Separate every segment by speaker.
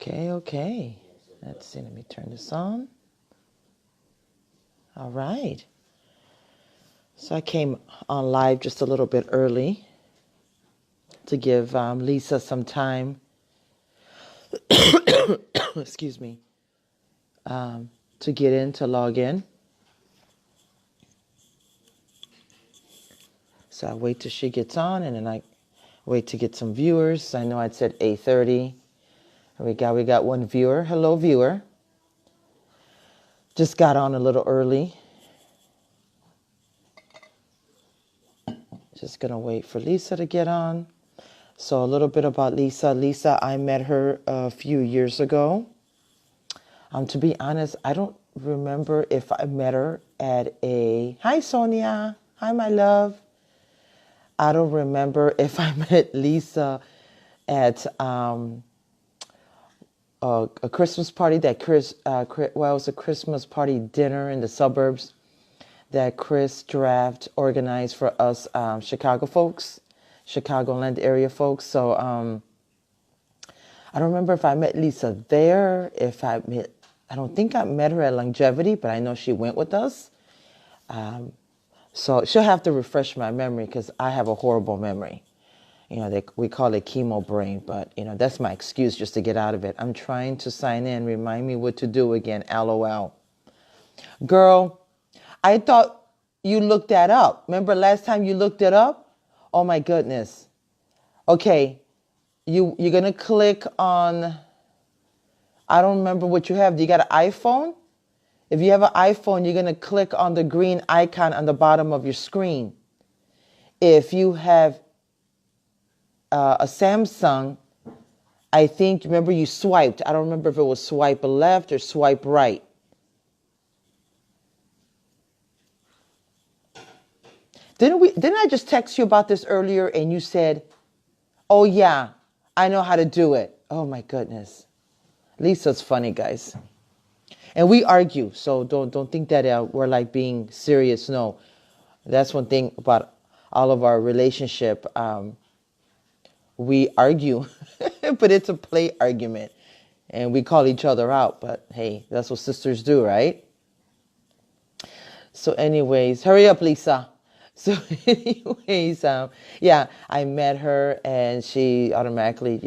Speaker 1: Okay. Let's see, let me turn this on. All right. So I came on live just a little bit early to give Lisa some time, excuse me, to get in, to log in. So I wait till she gets on, and then I wait to get some viewers. I know I'd said 8:30. We got one viewer. Hello, viewer. Just got on a little early. Just gonna wait for Lisa to get on. So a little bit about Lisa. Lisa, I met her a few years ago. To be honest, I don't remember if I met her at a... Hi, Sonia. Hi, my love. I don't remember if I met Lisa at a Christmas party that it was a Christmas party dinner in the suburbs that Chris Draft organized for us Chicago folks, Chicagoland area folks. So I don't remember if I met Lisa there, I don't think I met her at Longevity, but I know she went with us. So she'll have to refresh my memory because I have a horrible memory. You know, we call it chemo brain, but, you know, that's my excuse just to get out of it. I'm trying to sign in. Remind me what to do again. LOL. Girl, I thought you looked that up. Remember last time you looked it up? Oh, my goodness. Okay, you're going to click on... I don't remember what you have. Do you got an iPhone? If you have an iPhone, you're going to click on the green icon on the bottom of your screen. If you have a Samsung, I think, remember you swiped. I don't remember if it was swipe left or swipe right. Didn't I just text you about this earlier and you said, oh yeah, I know how to do it. Oh my goodness. Lisa's funny, guys. And we argue, so don't think that we're like being serious. No, that's one thing about all of our relationship. We argue, but it's a play argument, and we call each other out. But hey, that's what sisters do, right? So, anyways, hurry up, Lisa. So, anyways, yeah, I met her, and she automatically,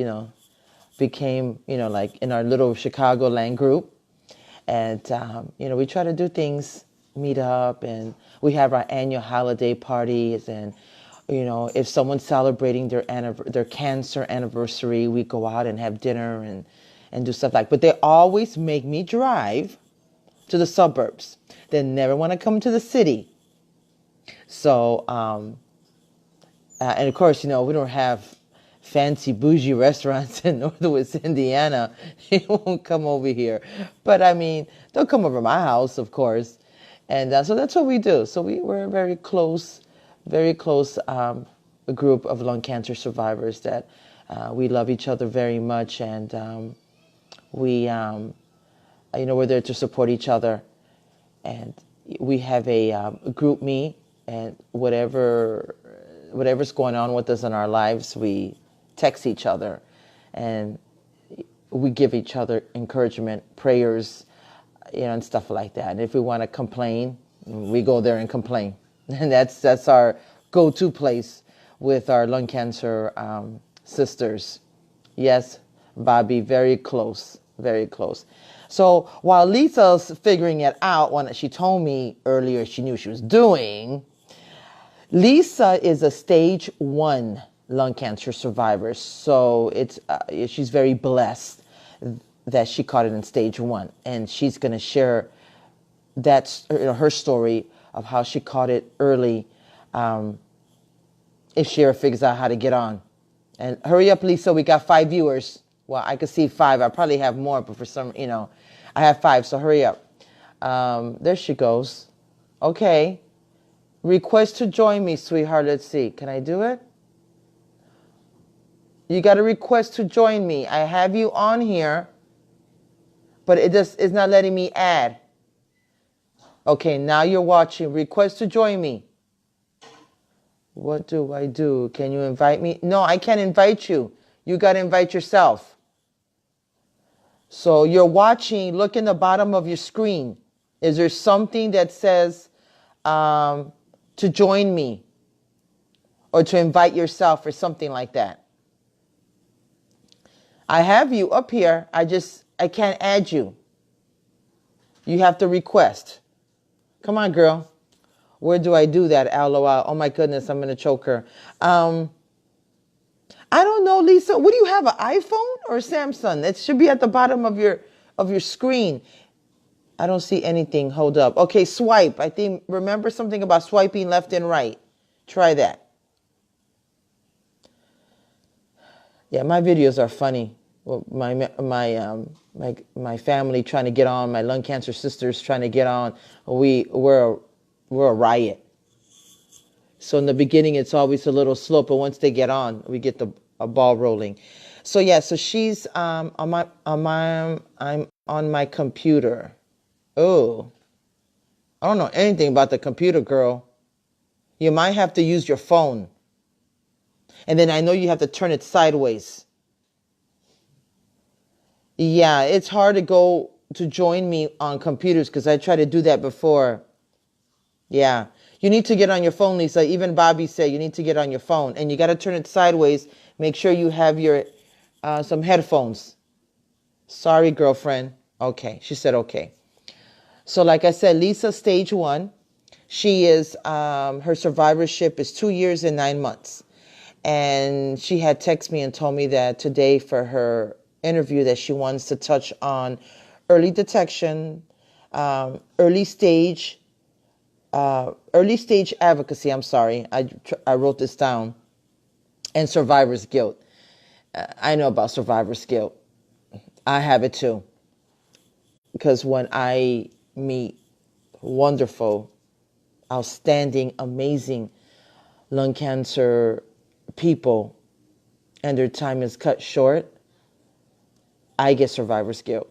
Speaker 1: became, like in our little Chicagoland group. And, we try to do things, meet up, and we have our annual holiday parties. And, if someone's celebrating their cancer anniversary, we go out and have dinner and do stuff like that. But they always make me drive to the suburbs. They never want to come to the city. So, and of course, we don't have fancy bougie restaurants in Northwest Indiana. They won't come over here. But I mean, they'll come over my house, of course. And so that's what we do. So we're a very close group of lung cancer survivors that we love each other very much. And we're there to support each other. And we have a group me, and whatever's going on with us in our lives, we text each other, and we give each other encouragement, prayers, and stuff like that. And if we want to complain, we go there and complain. And that's our go-to place with our lung cancer sisters. Yes, Bobby, very close, very close. So while Lisa's figuring it out, when she told me earlier she knew she was doing, Lisa is a stage 1 lung cancer survivor. So she's very blessed that she caught it in stage 1. And she's going to share her story of how she caught it early if she ever figures out how to get on. And hurry up, Lisa, we got 5 viewers. Well, I could see 5. I probably have more, but for some, I have 5, so hurry up. There she goes. Okay. Request to join me, sweetheart. Let's see. Can I do it? You got a request to join me. I have you on here, but it's not letting me add. Okay, now you're watching. Request to join me. What do I do? Can you invite me? No, I can't invite you. You got to invite yourself. So you're watching, look in the bottom of your screen. Is there something that says to join me or to invite yourself or something like that? I have you up here. I can't add you. You have to request. Come on, girl. Where do I do that? LOL. Oh my goodness, I'm going to choke her. I don't know, Lisa. What do you have, an iPhone or a Samsung? It should be at the bottom of your screen. I don't see anything. Hold up. Okay, swipe. I think, remember something about swiping left and right. Try that. Yeah, my videos are funny. Well, my family trying to get on, my lung cancer sisters trying to get on. We're a riot. So in the beginning, it's always a little slow, but once they get on, we get a ball rolling. So yeah, so she's I'm on my computer. Oh, I don't know anything about the computer, girl. You might have to use your phone. And then I know you have to turn it sideways. Yeah, it's hard to go to join me on computers because I tried to do that before. Yeah. You need to get on your phone, Lisa. Even Bobby said you need to get on your phone. And you got to turn it sideways. Make sure you have your some headphones. Sorry, girlfriend. Okay. She said okay. So like I said, Lisa, stage 1. She is, her survivorship is 2 years and 9 months. And she had texted me and told me that today for her interview that she wants to touch on early detection, early stage advocacy. I'm sorry. I wrote this down. And survivor's guilt. I know about survivor's guilt. I have it too. Because when I meet wonderful, outstanding, amazing lung cancer people and their time is cut short, I get survivor's guilt.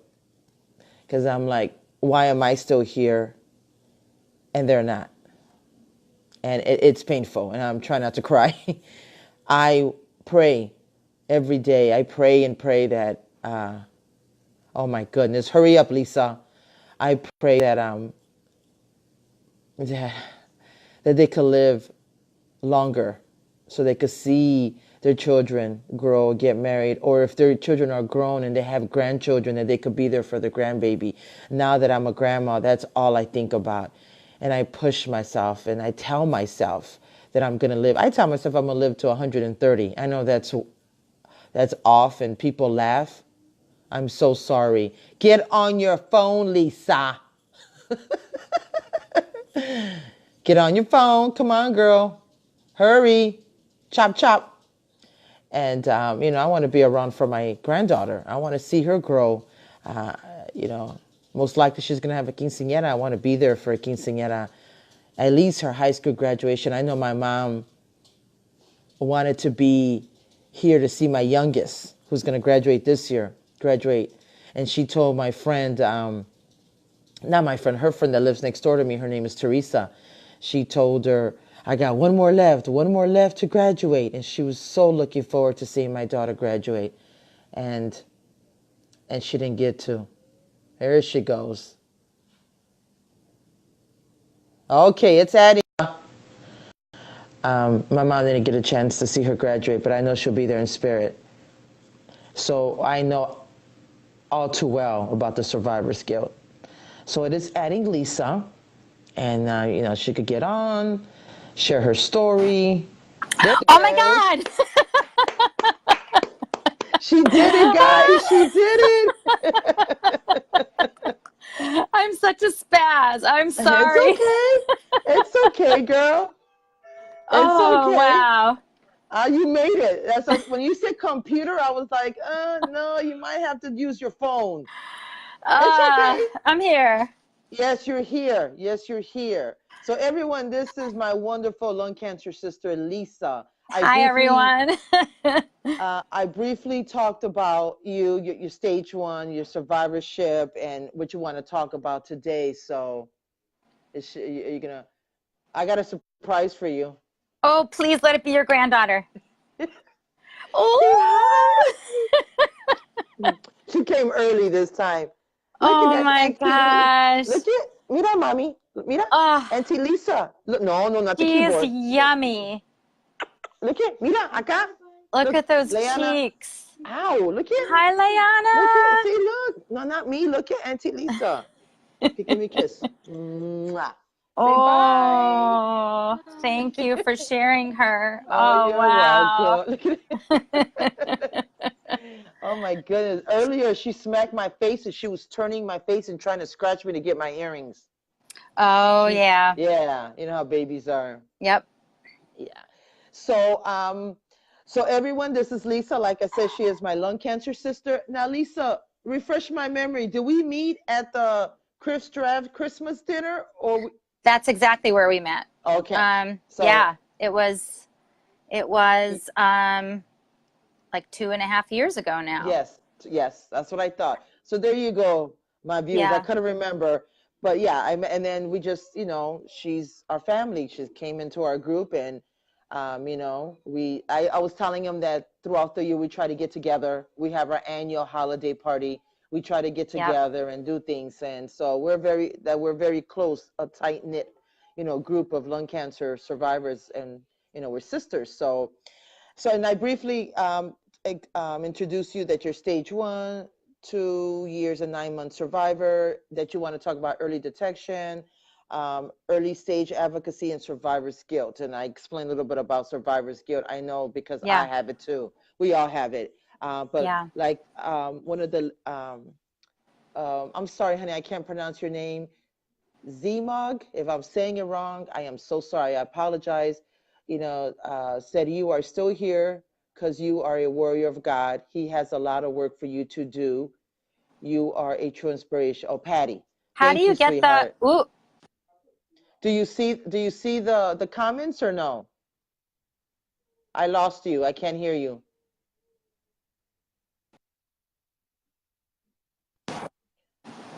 Speaker 1: Because I'm like, why am I still here and they're not? And it's painful, and I'm trying not to cry. I pray every day. I pray and pray that, oh my goodness, hurry up, Lisa. I pray that that they could live longer so they could see their children grow, get married, or if their children are grown and they have grandchildren, that they could be there for the grandbaby. Now that I'm a grandma, that's all I think about. And I push myself and I tell myself that I'm going to live. I tell myself I'm going to live to 130. I know that's off and people laugh. I'm so sorry. Get on your phone, Lisa. Get on your phone. Come on, girl. Hurry. Chop, chop. And, I want to be around for my granddaughter. I want to see her grow. Most likely she's going to have a quinceañera. I want to be there for a quinceañera, at least her high school graduation. I know my mom wanted to be here to see my youngest, who's going to graduate this year, And she told my friend, not my friend, her friend that lives next door to me, her name is Teresa. She told her, I got one more left to graduate. And she was so looking forward to seeing my daughter graduate. And she didn't get to. There she goes. Okay, it's Addie. My mom didn't get a chance to see her graduate, but I know she'll be there in spirit. So I know all too well about the survivor's guilt. So it is adding Lisa, and she could get on, share her story.
Speaker 2: Oh my God!
Speaker 1: She did it, guys. She did it.
Speaker 2: I'm such a spaz. I'm sorry.
Speaker 1: It's okay, girl. It's
Speaker 2: Oh,
Speaker 1: okay.
Speaker 2: wow.
Speaker 1: You made it. That's like when you said computer, I was like, no, you might have to use your phone. It's okay.
Speaker 2: I'm here.
Speaker 1: Yes, you're here. Yes, you're here. So everyone, this is my wonderful lung cancer sister, Lisa.
Speaker 2: Hi, everyone.
Speaker 1: I briefly talked about your stage 1, your survivorship, and what you want to talk about today. So I got a surprise for you.
Speaker 2: Oh, please let it be your granddaughter.
Speaker 1: Oh! She She came early this time. Look at
Speaker 2: Oh
Speaker 1: that,
Speaker 2: my
Speaker 1: Auntie.
Speaker 2: gosh.
Speaker 1: Look at, mira, mommy. Mira,
Speaker 2: Oh,
Speaker 1: Auntie Lisa. Look, no, no, not the
Speaker 2: she is
Speaker 1: keyboard.
Speaker 2: yummy.
Speaker 1: Look at, mira, acá.
Speaker 2: Look
Speaker 1: Look,
Speaker 2: at those
Speaker 1: Leanna.
Speaker 2: cheeks.
Speaker 1: Ow,
Speaker 2: Hi,
Speaker 1: look at,
Speaker 2: Leanna.
Speaker 1: see, look. No, not me. Look at Auntie Lisa. Okay, give me a kiss. Mwah. Say bye.
Speaker 2: Oh, thank you for sharing her.
Speaker 1: Oh,
Speaker 2: Oh,
Speaker 1: you're
Speaker 2: wow.
Speaker 1: welcome. Look at it. Oh my goodness. Earlier she smacked my face and she was turning my face and trying to scratch me to get my earrings.
Speaker 2: Oh, yeah.
Speaker 1: Yeah, you know how babies are.
Speaker 2: Yep.
Speaker 1: Yeah. So everyone, this is Lisa. Like I said, she is my lung cancer sister. Now, Lisa, refresh my memory. Did we meet at the Chris Draft Christmas dinner or
Speaker 2: That's exactly where we met.
Speaker 1: okay. So
Speaker 2: Yeah, it was like 2.5 years ago now.
Speaker 1: yes, yes, that's what I thought. So there you go, my viewers. I
Speaker 2: Yeah.
Speaker 1: couldn't remember, but yeah, and then we just, she's our family. She came into our group, and I was telling him that throughout the year we try to get together. We have our annual holiday party. We try to get
Speaker 2: Yep.
Speaker 1: together and do things, and so we're very close, a tight knit, group of lung cancer survivors, and we're sisters. And I briefly introduce you that you're stage 1, 2 years and 9 months survivor, that you want to talk about early detection, early stage advocacy, and survivor's guilt. And I explained a little bit about survivor's guilt. I know because I
Speaker 2: Yeah.
Speaker 1: have it too. We all have it. But
Speaker 2: Yeah.
Speaker 1: like one of the, I'm sorry, honey, I can't pronounce your name. Zmog, if I'm saying it wrong, I am so sorry. I apologize. Said you are still here because you are a warrior of God. He has a lot of work for you to do. You are a true inspiration. Oh, Patty,
Speaker 2: How do
Speaker 1: thank you,
Speaker 2: you get the,
Speaker 1: sweetheart.
Speaker 2: ooh,
Speaker 1: Do you see the comments or no? I lost you. I can't hear you.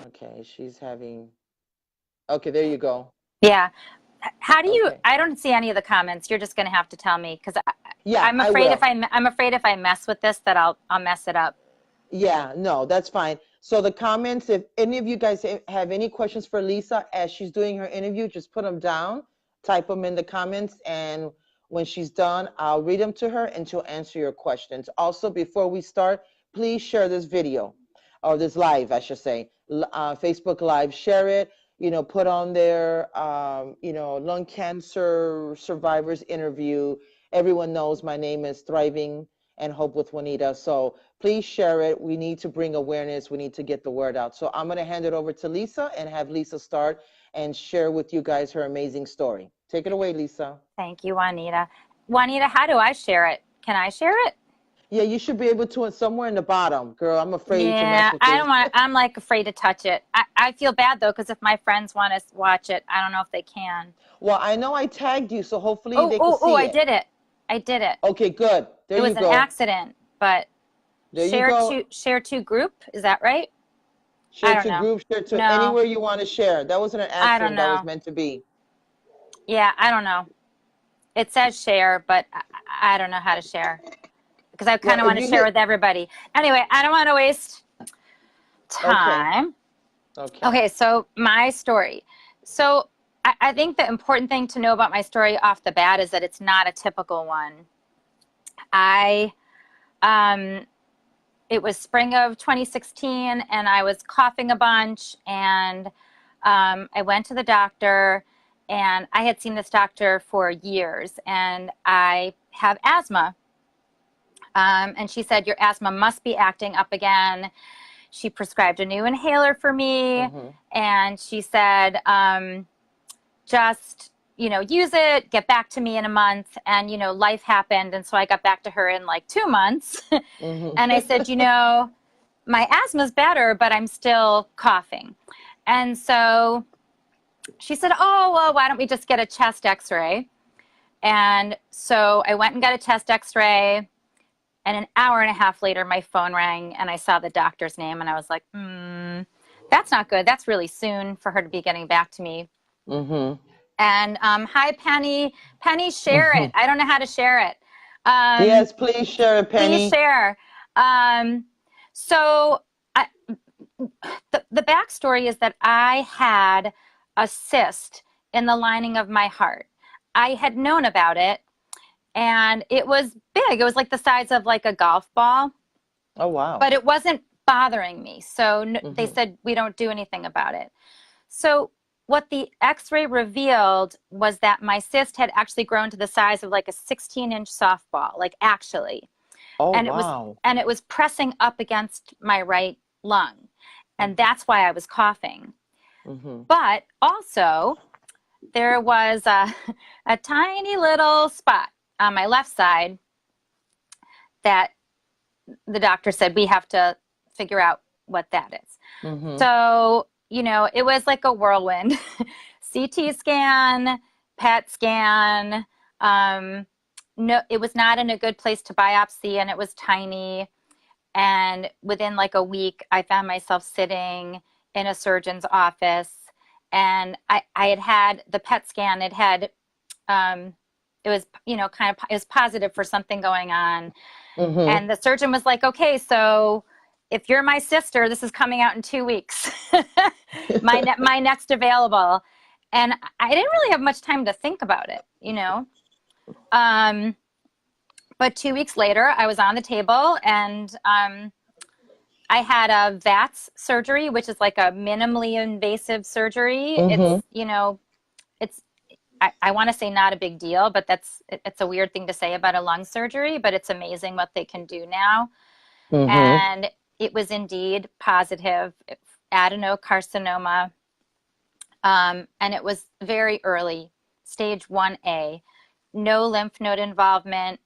Speaker 1: Okay, she's having. Okay, there you go.
Speaker 2: yeah. How do you,
Speaker 1: Okay.
Speaker 2: I don't see any of the comments. You're just going to have to tell me because
Speaker 1: Yeah,
Speaker 2: I'm
Speaker 1: I
Speaker 2: afraid
Speaker 1: will.
Speaker 2: I'm afraid if I mess with this that I'll mess it up.
Speaker 1: Yeah, no, that's fine. So the comments, if any of you guys have any questions for Lisa as she's doing her interview, just put them down, type them in the comments, and when she's done, I'll read them to her and she'll answer your questions. Also, before we start, please share this video, or this live, I should say, Facebook Live, share it, put on there, lung cancer survivors interview. Everyone knows my name is Thriving and Hope with Juanita. So please share it. We need to bring awareness. We need to get the word out. So I'm going to hand it over to Lisa and have Lisa start and share with you guys her amazing story. Take it away, Lisa.
Speaker 2: Thank you, Juanita. Juanita, how do I share it? Can I share it?
Speaker 1: Yeah, you should be able to somewhere in the bottom. Girl, I'm afraid to mess
Speaker 2: Yeah,
Speaker 1: with
Speaker 2: I
Speaker 1: this.
Speaker 2: don't want, I'm like afraid to touch it. I feel bad though, because if my friends want to watch it, I don't know if they can.
Speaker 1: Well, I know I tagged you, so hopefully
Speaker 2: Oh,
Speaker 1: they could
Speaker 2: oh, oh,
Speaker 1: see
Speaker 2: I
Speaker 1: it.
Speaker 2: did it. I did it.
Speaker 1: Okay, good. There
Speaker 2: It
Speaker 1: you
Speaker 2: was an
Speaker 1: go.
Speaker 2: accident, but
Speaker 1: There you go.
Speaker 2: share to group, is that right? I
Speaker 1: Share
Speaker 2: don't
Speaker 1: to
Speaker 2: know.
Speaker 1: groups, share to
Speaker 2: No,
Speaker 1: anywhere you want to share. That wasn't an
Speaker 2: I don't
Speaker 1: accident. That was
Speaker 2: know.
Speaker 1: meant to be.
Speaker 2: Yeah, I don't know. It says share, but I don't know how to share because I
Speaker 1: Well,
Speaker 2: kind of
Speaker 1: if
Speaker 2: want to
Speaker 1: you
Speaker 2: share
Speaker 1: hit,
Speaker 2: with everybody. Anyway, I don't want to waste
Speaker 1: okay,
Speaker 2: time.
Speaker 1: okay.
Speaker 2: Okay, so my story. So I think the important thing to know about my story off the bat is that it's not a typical one. I, it was spring of 2016 and I was coughing a bunch and I went to the doctor and I had seen this doctor for years and I have asthma. And she said, your asthma must be acting up again. She prescribed a new inhaler for me.
Speaker 1: Mm-hmm.
Speaker 2: And she said, just, use it, get back to me in a month. And, life happened. And so I got back to her in like 2 months. And I said,
Speaker 1: Mm-hmm.
Speaker 2: my asthma's better, but I'm still coughing. And so she said, oh, well, why don't we just get a chest x-ray? And so I went and got a chest x-ray. And an hour and a half later, my phone rang and I saw the doctor's name and I was like, that's not good. That's really soon for her to be getting back to me.
Speaker 1: Mm-hmm.
Speaker 2: And hi, Penny. Penny, share
Speaker 1: Mm-hmm.
Speaker 2: it. I don't know how to share it.
Speaker 1: Yes, please share it,
Speaker 2: Please
Speaker 1: Penny.
Speaker 2: share. So I, the backstory is that I had a cyst in the lining of my heart. I had known about it, and it was big. It was like the size of like a golf ball,
Speaker 1: Oh, wow.
Speaker 2: but it wasn't bothering me. So they
Speaker 1: Mm-hmm.
Speaker 2: said, we don't do anything about it. So what the x-ray revealed was that my cyst had actually grown to the size of like a 16-inch softball, like actually.
Speaker 1: Oh,
Speaker 2: And it was
Speaker 1: wow.
Speaker 2: pressing up against my right lung. And
Speaker 1: Mm-hmm.
Speaker 2: that's why I was coughing.
Speaker 1: Mm-hmm.
Speaker 2: But also, there was a tiny little spot on my left side that the doctor said we have to figure out what that is.
Speaker 1: Mm-hmm.
Speaker 2: So, it was like a whirlwind. CT scan, PET scan. No, it was not in a good place to biopsy, and it was tiny. And within like a week, I found myself sitting in a surgeon's office, and I had the PET scan. It was, it was positive for something going on.
Speaker 1: Mm-hmm.
Speaker 2: And the surgeon was like, okay, so if you're my sister, this is coming out in 2 weeks. My next available. And I didn't really have much time to think about it. Um, but 2 weeks later, I was on the table, and I had a VATS surgery, which is like a minimally invasive surgery.
Speaker 1: Mm-hmm.
Speaker 2: It's I want to say not a big deal, but it's a weird thing to say about a lung surgery, but it's amazing what they can do now.
Speaker 1: Mm-hmm.
Speaker 2: And it was indeed positive adenocarcinoma. And it was very early, stage 1A, no lymph node involvement,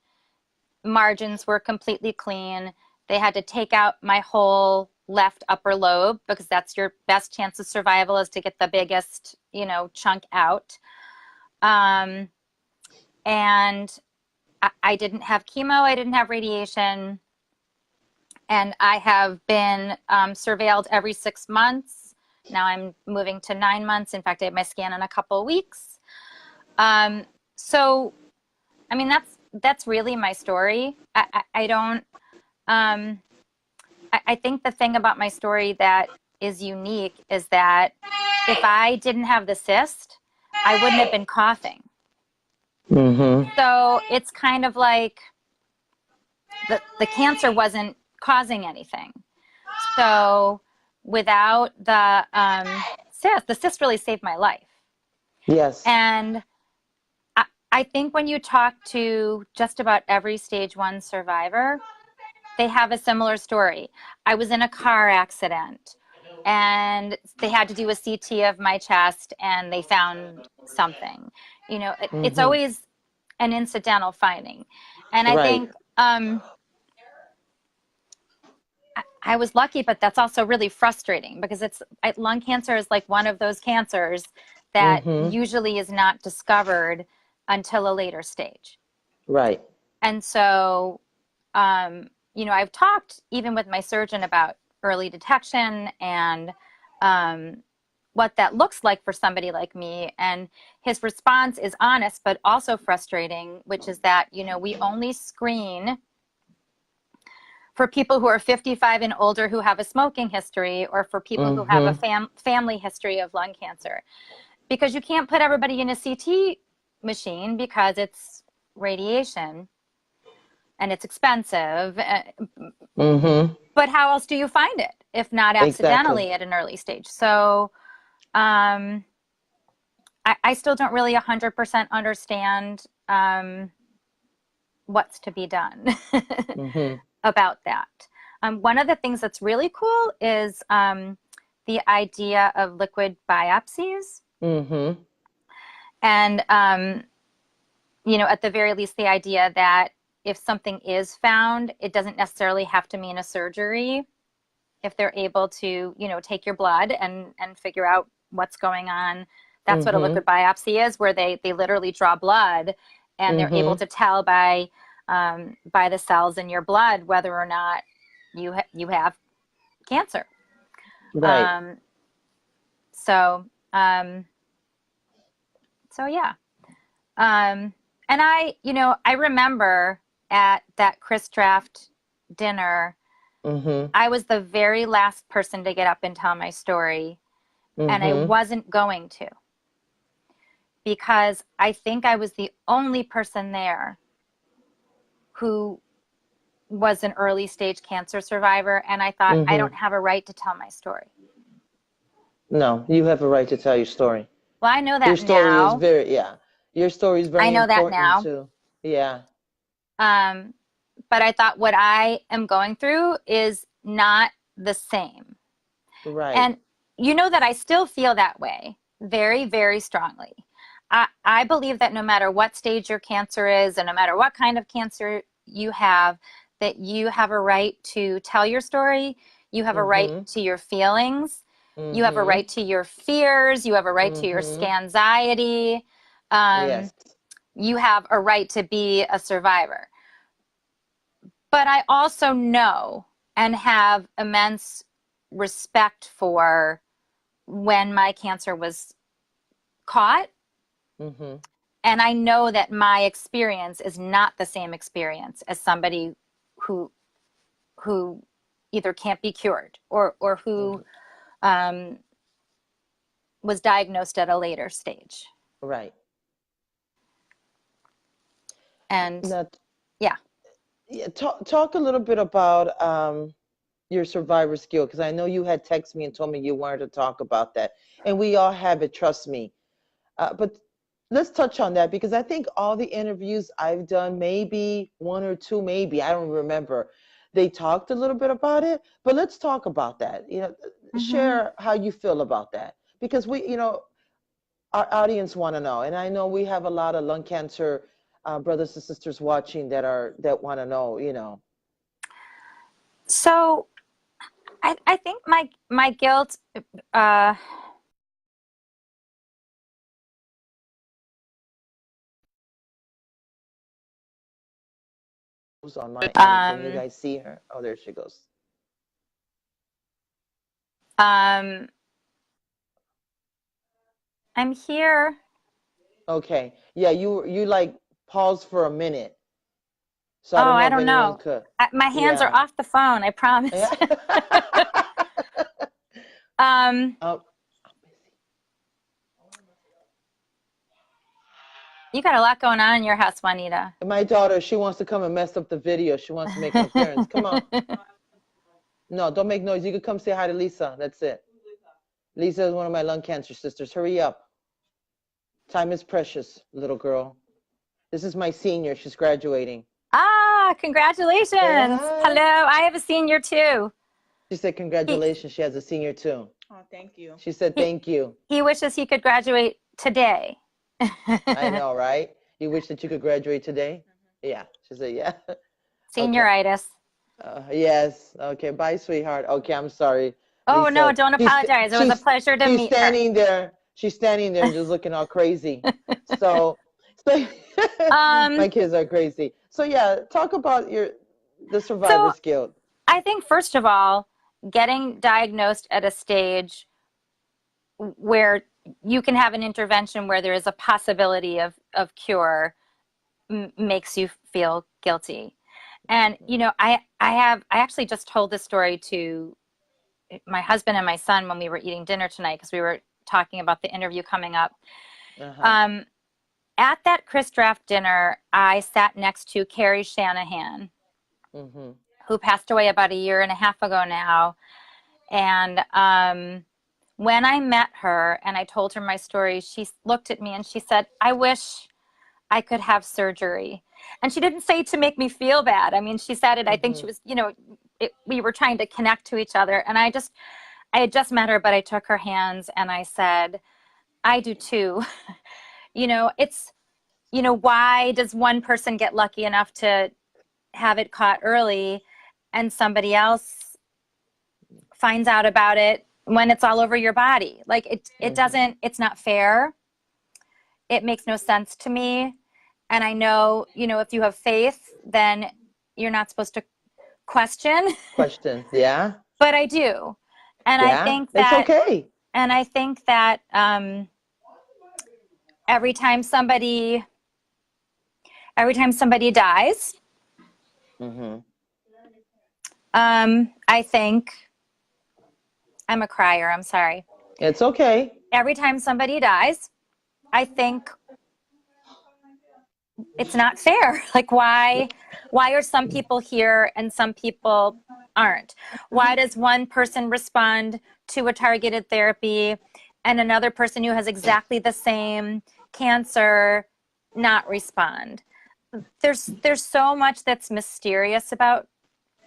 Speaker 2: margins were completely clean. They had to take out my whole left upper lobe because that's your best chance of survival, is to get the biggest, chunk out. And I didn't have chemo, I didn't have radiation, and I have been surveilled every 6 months. Now I'm moving to 9 months. In fact, I have my scan in a couple of weeks. So, I mean, that's really my story. I don't. I think the thing about my story that is unique is that if I didn't have the cyst, I wouldn't have been coughing.
Speaker 1: Mm-hmm.
Speaker 2: So it's kind of like the cancer wasn't causing anything. So without the cyst really saved my life.
Speaker 1: Yes.
Speaker 2: And I think when you talk to just about every stage 1 survivor, they have a similar story. I was in a car accident, and they had to do a CT of my chest, and they found something. It's
Speaker 1: Mm-hmm.
Speaker 2: always an incidental finding. And I
Speaker 1: Right.
Speaker 2: think I was lucky, but that's also really frustrating because lung cancer is like one of those cancers that
Speaker 1: Mm-hmm.
Speaker 2: usually is not discovered until a later stage.
Speaker 1: Right.
Speaker 2: And so, I've talked even with my surgeon about early detection and what that looks like for somebody like me. And his response is honest, but also frustrating, which is that, we only screen for people who are 55 and older who have a smoking history, or for people who have a
Speaker 1: Mm-hmm.
Speaker 2: family history of lung cancer. Because you can't put everybody in a CT machine because it's radiation and it's expensive.
Speaker 1: Mm-hmm.
Speaker 2: But how else do you find it if not
Speaker 1: Exactly.
Speaker 2: accidentally at an early stage? So I still don't really 100% understand what's to be done
Speaker 1: Mm-hmm.
Speaker 2: about that. One of the things that's really cool is the idea of liquid biopsies.
Speaker 1: Mm-hmm.
Speaker 2: And, at the very least, the idea that if something is found, it doesn't necessarily have to mean a surgery. If they're able to, take your blood and figure out what's going on. That's what a
Speaker 1: Mm-hmm.
Speaker 2: liquid biopsy is, where they literally draw blood, and they're able
Speaker 1: Mm-hmm.
Speaker 2: to tell by the cells in your blood whether or not you have cancer.
Speaker 1: Right.
Speaker 2: Um, so um, so yeah. And I remember at that Chris Draft dinner,
Speaker 1: Mm-hmm.
Speaker 2: I was the very last person to get up and tell my story, and I
Speaker 1: Mm-hmm.
Speaker 2: wasn't going to, because I think I was the only person there who was an early stage cancer survivor, and I thought, I don't
Speaker 1: Mm-hmm.
Speaker 2: have a right to tell my story.
Speaker 1: No, you have a right to tell your story.
Speaker 2: Well, I know
Speaker 1: Your
Speaker 2: that
Speaker 1: story is
Speaker 2: now.
Speaker 1: very, yeah. Your story is
Speaker 2: I
Speaker 1: very
Speaker 2: know that
Speaker 1: important
Speaker 2: now.
Speaker 1: too. Yeah.
Speaker 2: Um, but I thought what I am going through is not the same.
Speaker 1: Right.
Speaker 2: And you know that I still feel that way very, very strongly. I believe that no matter what stage your cancer is, and no matter what kind of cancer you have, that you have a right to tell your story. You have a right
Speaker 1: Mm-hmm.
Speaker 2: to your feelings. You have a
Speaker 1: Mm-hmm.
Speaker 2: right to your fears. You have a right to your
Speaker 1: Mm-hmm.
Speaker 2: scanxiety. Um,
Speaker 1: Yes.
Speaker 2: you have a right to be a survivor. But I also know and have immense respect for when my cancer was caught.
Speaker 1: Mm-hmm.
Speaker 2: And I know that my experience is not the same experience as somebody who who either can't be cured, or who
Speaker 1: Mm-hmm.
Speaker 2: um, was diagnosed at a later stage.
Speaker 1: Right.
Speaker 2: And
Speaker 1: Now,
Speaker 2: yeah.
Speaker 1: yeah, talk a little bit about your survivor's guilt, because I know you had texted me and told me you wanted to talk about that, and we all have it. Trust me. But let's touch on that, because I think all the interviews I've done, maybe one or two, maybe, I don't remember, they talked a little bit about it. But let's talk about that.
Speaker 2: Mm-hmm.
Speaker 1: Share how you feel about that, because our audience want to know, and I know we have a lot of lung cancer brothers and sisters watching that want to know.
Speaker 2: So I think my guilt, uh,
Speaker 1: Who's on my end? Can you
Speaker 2: um,
Speaker 1: guys see her? Oh, there she goes.
Speaker 2: um, I'm here.
Speaker 1: Okay. Yeah, you like pause for a minute. So I
Speaker 2: Oh,
Speaker 1: don't know
Speaker 2: I
Speaker 1: if
Speaker 2: don't
Speaker 1: anyone
Speaker 2: know.
Speaker 1: could.
Speaker 2: My hands are
Speaker 1: Yeah.
Speaker 2: off the phone, I promise.
Speaker 1: Yeah.
Speaker 2: um,
Speaker 1: um,
Speaker 2: you got a lot going on in your house, Juanita.
Speaker 1: my daughter, she wants to come and mess up the video. She wants to make an appearance. Come on. No, don't make noise. You could come say hi to Lisa. That's it. Lisa is one of my lung cancer sisters. Hurry up. Time is precious, little girl. This is my senior. She's graduating.
Speaker 2: Ah,
Speaker 1: Say
Speaker 2: congratulations.
Speaker 1: hi.
Speaker 2: Hello, I have a senior too.
Speaker 1: She said,
Speaker 2: He
Speaker 1: congratulations. She has a senior too.
Speaker 3: Oh, thank you.
Speaker 1: She said,
Speaker 2: he
Speaker 1: thank you.
Speaker 2: he wishes he could graduate today.
Speaker 1: I know, right? You wish that you could graduate today? Yeah. She said, yeah. Okay.
Speaker 2: Senioritis.
Speaker 1: Yes. Okay. Bye, sweetheart. Okay. I'm sorry,
Speaker 2: Oh no,
Speaker 1: Lisa.
Speaker 2: don't apologize. It was a pleasure to
Speaker 1: She's
Speaker 2: meet her.
Speaker 1: standing there. She's standing there and just looking all crazy. So, so my
Speaker 2: Um,
Speaker 1: kids are crazy. So yeah, talk about the
Speaker 2: so
Speaker 1: survivor's guilt.
Speaker 2: I think first of all, getting diagnosed at a stage where you can have an intervention where there is a possibility of cure makes you feel guilty. And I actually just told this story to my husband and my son when we were eating dinner tonight, because we were talking about the interview coming up.
Speaker 1: Uh-huh.
Speaker 2: Um, at that Chris Draft dinner, I sat next to Carrie Shanahan,
Speaker 1: Mm-hmm.
Speaker 2: who passed away about a year and a half ago now. And when I met her and I told her my story, she looked at me and she said, I wish I could have surgery. And she didn't say to make me feel bad. I mean, she said it, I think
Speaker 1: Mm-hmm.
Speaker 2: she was, we were trying to connect to each other. And I had just met her, but I took her hands and I said, I do too. It's, why does one person get lucky enough to have it caught early and somebody else finds out about it when it's all over your body? Like it
Speaker 1: Mm-hmm.
Speaker 2: doesn't, it's not fair. It makes no sense to me. And I know, if you have faith, then you're not supposed to question,
Speaker 1: Questions. Yeah.
Speaker 2: but I do. And I
Speaker 1: Yeah.
Speaker 2: think
Speaker 1: It's
Speaker 2: that,
Speaker 1: okay.
Speaker 2: and I think that every time somebody, every time somebody dies,
Speaker 1: Mm-hmm.
Speaker 2: I think I'm a crier. I'm sorry.
Speaker 1: It's okay.
Speaker 2: Every time somebody dies, I think it's not fair. Like why are some people here and some people aren't? Why does one person respond to a targeted therapy and another person who has exactly the same cancer not respond? There's so much that's mysterious about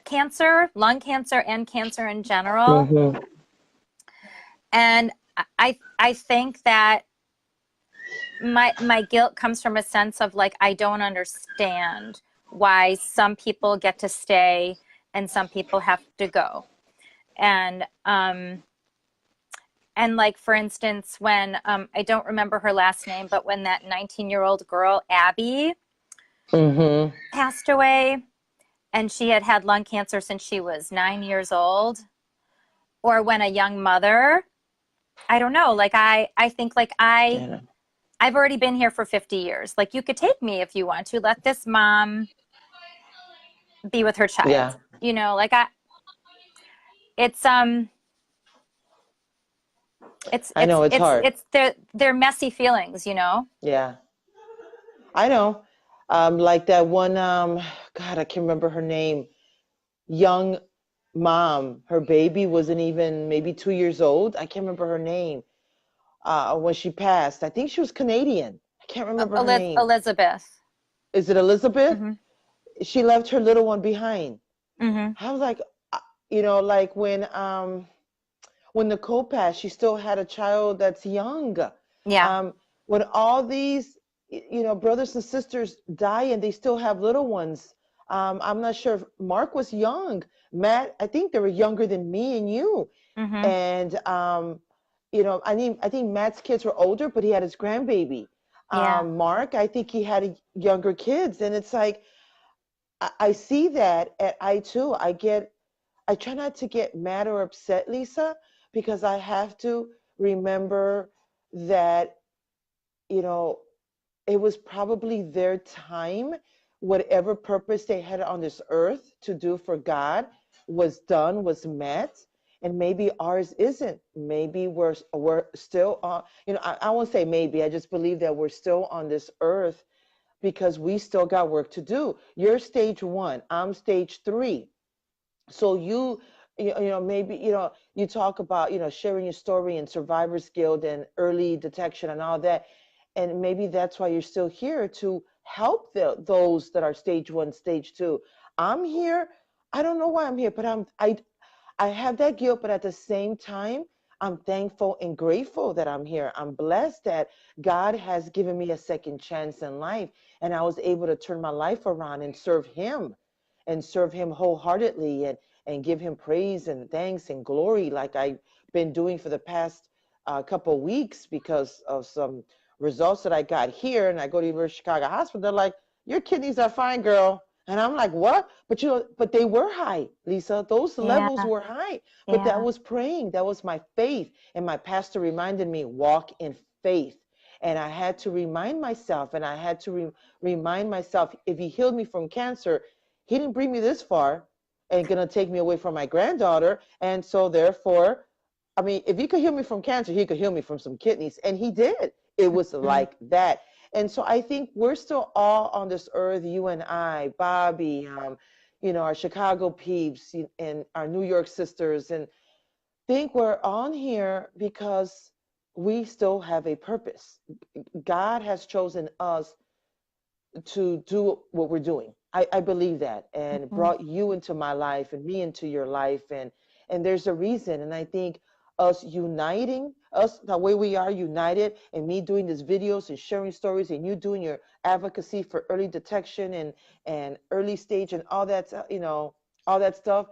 Speaker 2: cancer, lung cancer and cancer in general.
Speaker 1: Mm-hmm.
Speaker 2: And I think that my guilt comes from a sense of like I don't understand why some people get to stay and some people have to go. And like for instance when I don't remember her last name, but when that 19-year-old girl Abby
Speaker 1: Mm-hmm.
Speaker 2: passed away and she had had lung cancer since she was 9 years old, or when a young mother, I don't know, like I think like
Speaker 1: Yeah.
Speaker 2: I've already been here for 50 years. Like you could take me if you want to. Let this mom be with her child.
Speaker 1: Yeah.
Speaker 2: You know, like it's
Speaker 1: I know it's hard.
Speaker 2: it's they're messy feelings, you know?
Speaker 1: Yeah. I know. Like that one, God, I can't remember her name. Young mom, her baby wasn't even maybe 2 years old. I can't remember her name. When she passed, I think she was Canadian. I can't remember her name.
Speaker 2: Elizabeth.
Speaker 1: Is it Elizabeth?
Speaker 2: Mm-hmm.
Speaker 1: She left her little one behind.
Speaker 2: Mm-hmm.
Speaker 1: I was like, like when Nicole passed, she still had a child that's young.
Speaker 2: Yeah.
Speaker 1: When all these, brothers and sisters die and they still have little ones, I'm not sure if Mark was young. Matt, I think they were younger than me and you.
Speaker 2: Mm-hmm.
Speaker 1: And, I think Matt's kids were older, but he had his grandbaby.
Speaker 2: Yeah.
Speaker 1: Mark, I think he had younger kids. And it's like, I see that, and I try not to get mad or upset, Lisa, because I have to remember that, you know, it was probably their time. Whatever purpose they had on this earth to do for God was done, was met. And maybe ours isn't. Maybe we're still on, I won't say maybe, I just believe that we're still on this earth because we still got work to do. You're stage 1, I'm stage 3. So maybe you talk about sharing your story and survivor's guild and early detection and all that, and maybe that's why you're still here to help those that are stage 1, stage 2. I'm here. I don't know why I'm here, but I have that guilt, but at the same time, I'm thankful and grateful that I'm here. I'm blessed that God has given me a second chance in life, and I was able to turn my life around and serve him wholeheartedly and give him praise and thanks and glory like I've been doing for the past couple of weeks because of some results that I got here. And I go to University of Chicago Hospital. They're like, your kidneys are fine, girl. And I'm like, what? But they were high, Lisa. Those
Speaker 2: Yeah.
Speaker 1: levels were high. But that
Speaker 2: Yeah.
Speaker 1: was praying. That was my faith. And my pastor reminded me, walk in faith. And I had to remind myself, and I had to remind myself, if he healed me from cancer, he didn't bring me this far and gonna take me away from my granddaughter. And so therefore, I mean, if he could heal me from cancer, he could heal me from some kidneys. And he did. It was
Speaker 2: Mm-hmm.
Speaker 1: like that. And so I think we're still all on this earth, you and I, Bobby, our Chicago peeps and our New York sisters, and think we're on here because we still have a purpose. God has chosen us to do what we're doing. I believe that, and
Speaker 2: Mm-hmm.
Speaker 1: brought you into my life and me into your life, and there's a reason. And I think us uniting, us the way we are united, and me doing these videos and sharing stories, and you doing your advocacy for early detection and early stage and all that, all that stuff.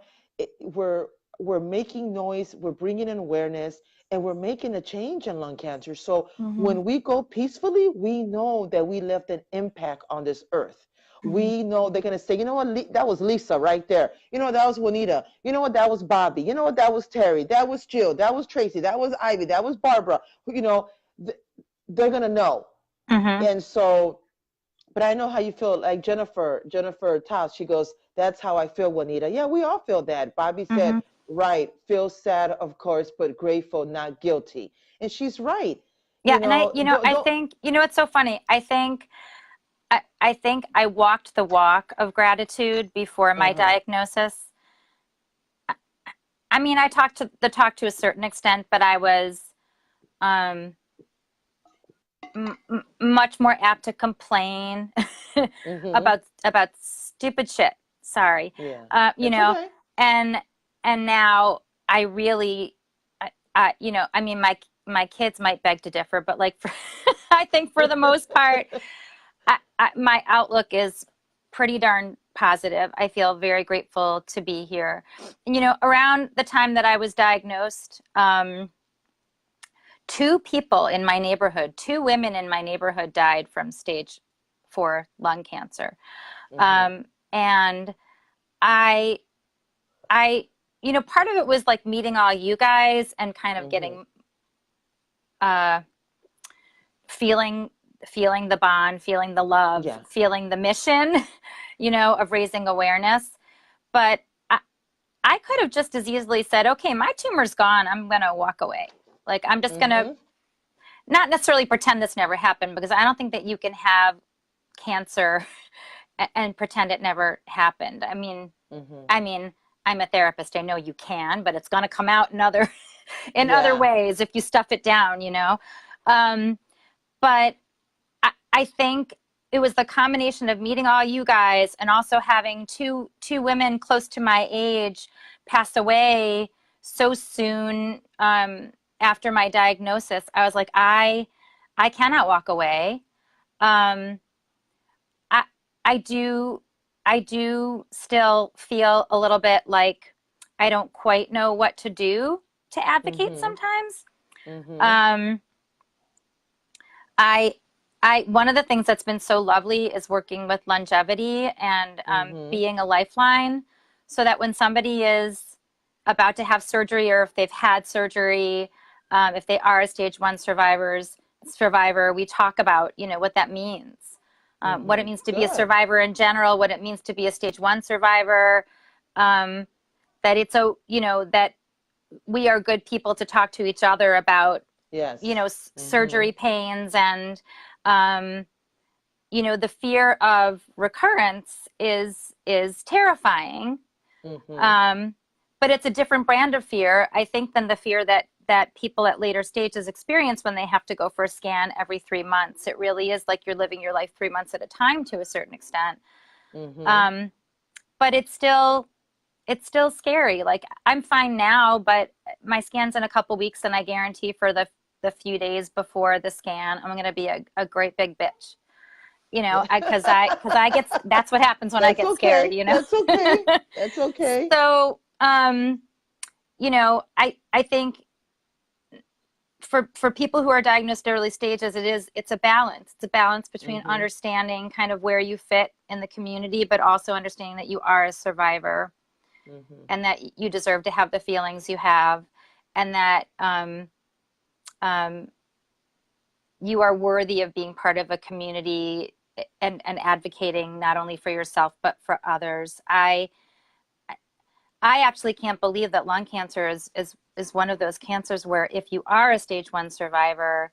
Speaker 1: We're making noise, we're bringing in awareness, and we're making a change in lung cancer. So
Speaker 2: Mm-hmm.
Speaker 1: when we go peacefully, we know that we left an impact on this earth.
Speaker 2: Mm-hmm.
Speaker 1: We know they're going to say, you know what, that was Lisa right there. You know, that was Juanita. You know what, that was Bobby. You know what, that was Terry. That was Jill. That was Tracy. That was Ivy. That was Barbara. You know, they're going to know.
Speaker 2: Mm-hmm.
Speaker 1: And so but I know how you feel. Like Jennifer Toss, she goes, "That's how I feel, Juanita." Yeah, we all feel that. Bobby said,
Speaker 2: Mm-hmm.
Speaker 1: "Right, feel sad, of course, but grateful, not guilty." And she's right.
Speaker 2: Yeah, and I
Speaker 1: Don't.
Speaker 2: think, it's so funny. I think I walked the walk of gratitude before my
Speaker 1: Uh-huh.
Speaker 2: diagnosis. I mean, I talked to the talk to a certain extent, but I was um, much more apt to complain
Speaker 1: Mm-hmm.
Speaker 2: about stupid shit. Sorry,
Speaker 1: Yeah.
Speaker 2: you
Speaker 1: That's
Speaker 2: know,
Speaker 1: okay.
Speaker 2: and now I really, I mean, my kids might beg to differ, but like, I think for the most part, my outlook is pretty darn positive. I feel very grateful to be here. And, around the time that I was diagnosed, two people in my neighborhood, two women in my neighborhood died from stage 4 lung cancer.
Speaker 1: Mm-hmm.
Speaker 2: And I, part of it was like meeting all you guys and kind of
Speaker 1: Mm-hmm.
Speaker 2: getting, uh, feeling, feeling the bond, feeling the love,
Speaker 1: Yeah.
Speaker 2: feeling the mission, of raising awareness. But I could have just as easily said, okay, my tumor's gone. I'm going to walk away. Like, I'm just going to
Speaker 1: Mm-hmm.
Speaker 2: not necessarily pretend this never happened, because I don't think that you can have cancer and pretend it never happened.
Speaker 1: Mm-hmm.
Speaker 2: I mean, I'm a therapist. I know you can, but it's going to come out in other in other
Speaker 1: Yeah.
Speaker 2: ways if you stuff it down. Um, but I think it was the combination of meeting all you guys and also having two women close to my age pass away so soon, after my diagnosis. I was like, I cannot walk away. Um, I I do I do still feel a little bit like I don't quite know what to do to advocate
Speaker 1: Mm-hmm.
Speaker 2: sometimes.
Speaker 1: Mm-hmm.
Speaker 2: Um, I one of the things that's been so lovely is working with longevity and
Speaker 1: Mm-hmm.
Speaker 2: being a lifeline, so that when somebody is about to have surgery, or if they've had surgery, if they are a stage 1 survivor, we talk about what that means, what it
Speaker 1: Mm-hmm.
Speaker 2: means to be a
Speaker 1: Good.
Speaker 2: survivor in general, what it means to be a stage 1 survivor, um, that it's so that we are good people to talk to each other about
Speaker 1: Yes. Mm-hmm.
Speaker 2: surgery pains, and um, the fear of recurrence is terrifying,
Speaker 1: Mm-hmm.
Speaker 2: um, but it's a different brand of fear, I think, than the fear that people at later stages experience when they have to go for a scan every 3 months. It really is like you're living your life 3 months at a time to a certain extent.
Speaker 1: Mm-hmm.
Speaker 2: um, but it's still scary. Like, I'm fine now, but my scan's in a couple weeks, and I guarantee for the few days before the scan, I'm going to be a great big bitch. Because I get, that's what happens when I
Speaker 1: That's
Speaker 2: get scared.
Speaker 1: okay. That's okay. That's okay.
Speaker 2: So, I think for people who are diagnosed early stages, it's a balance. It's a balance between
Speaker 1: Mm-hmm.
Speaker 2: understanding kind of where you fit in the community, but also understanding that you are a survivor,
Speaker 1: Mm-hmm.
Speaker 2: and that you deserve to have the feelings you have, and that um, you are worthy of being part of a community, and advocating not only for yourself but for others. I actually can't believe that lung cancer is one of those cancers where if you are a stage 1 survivor,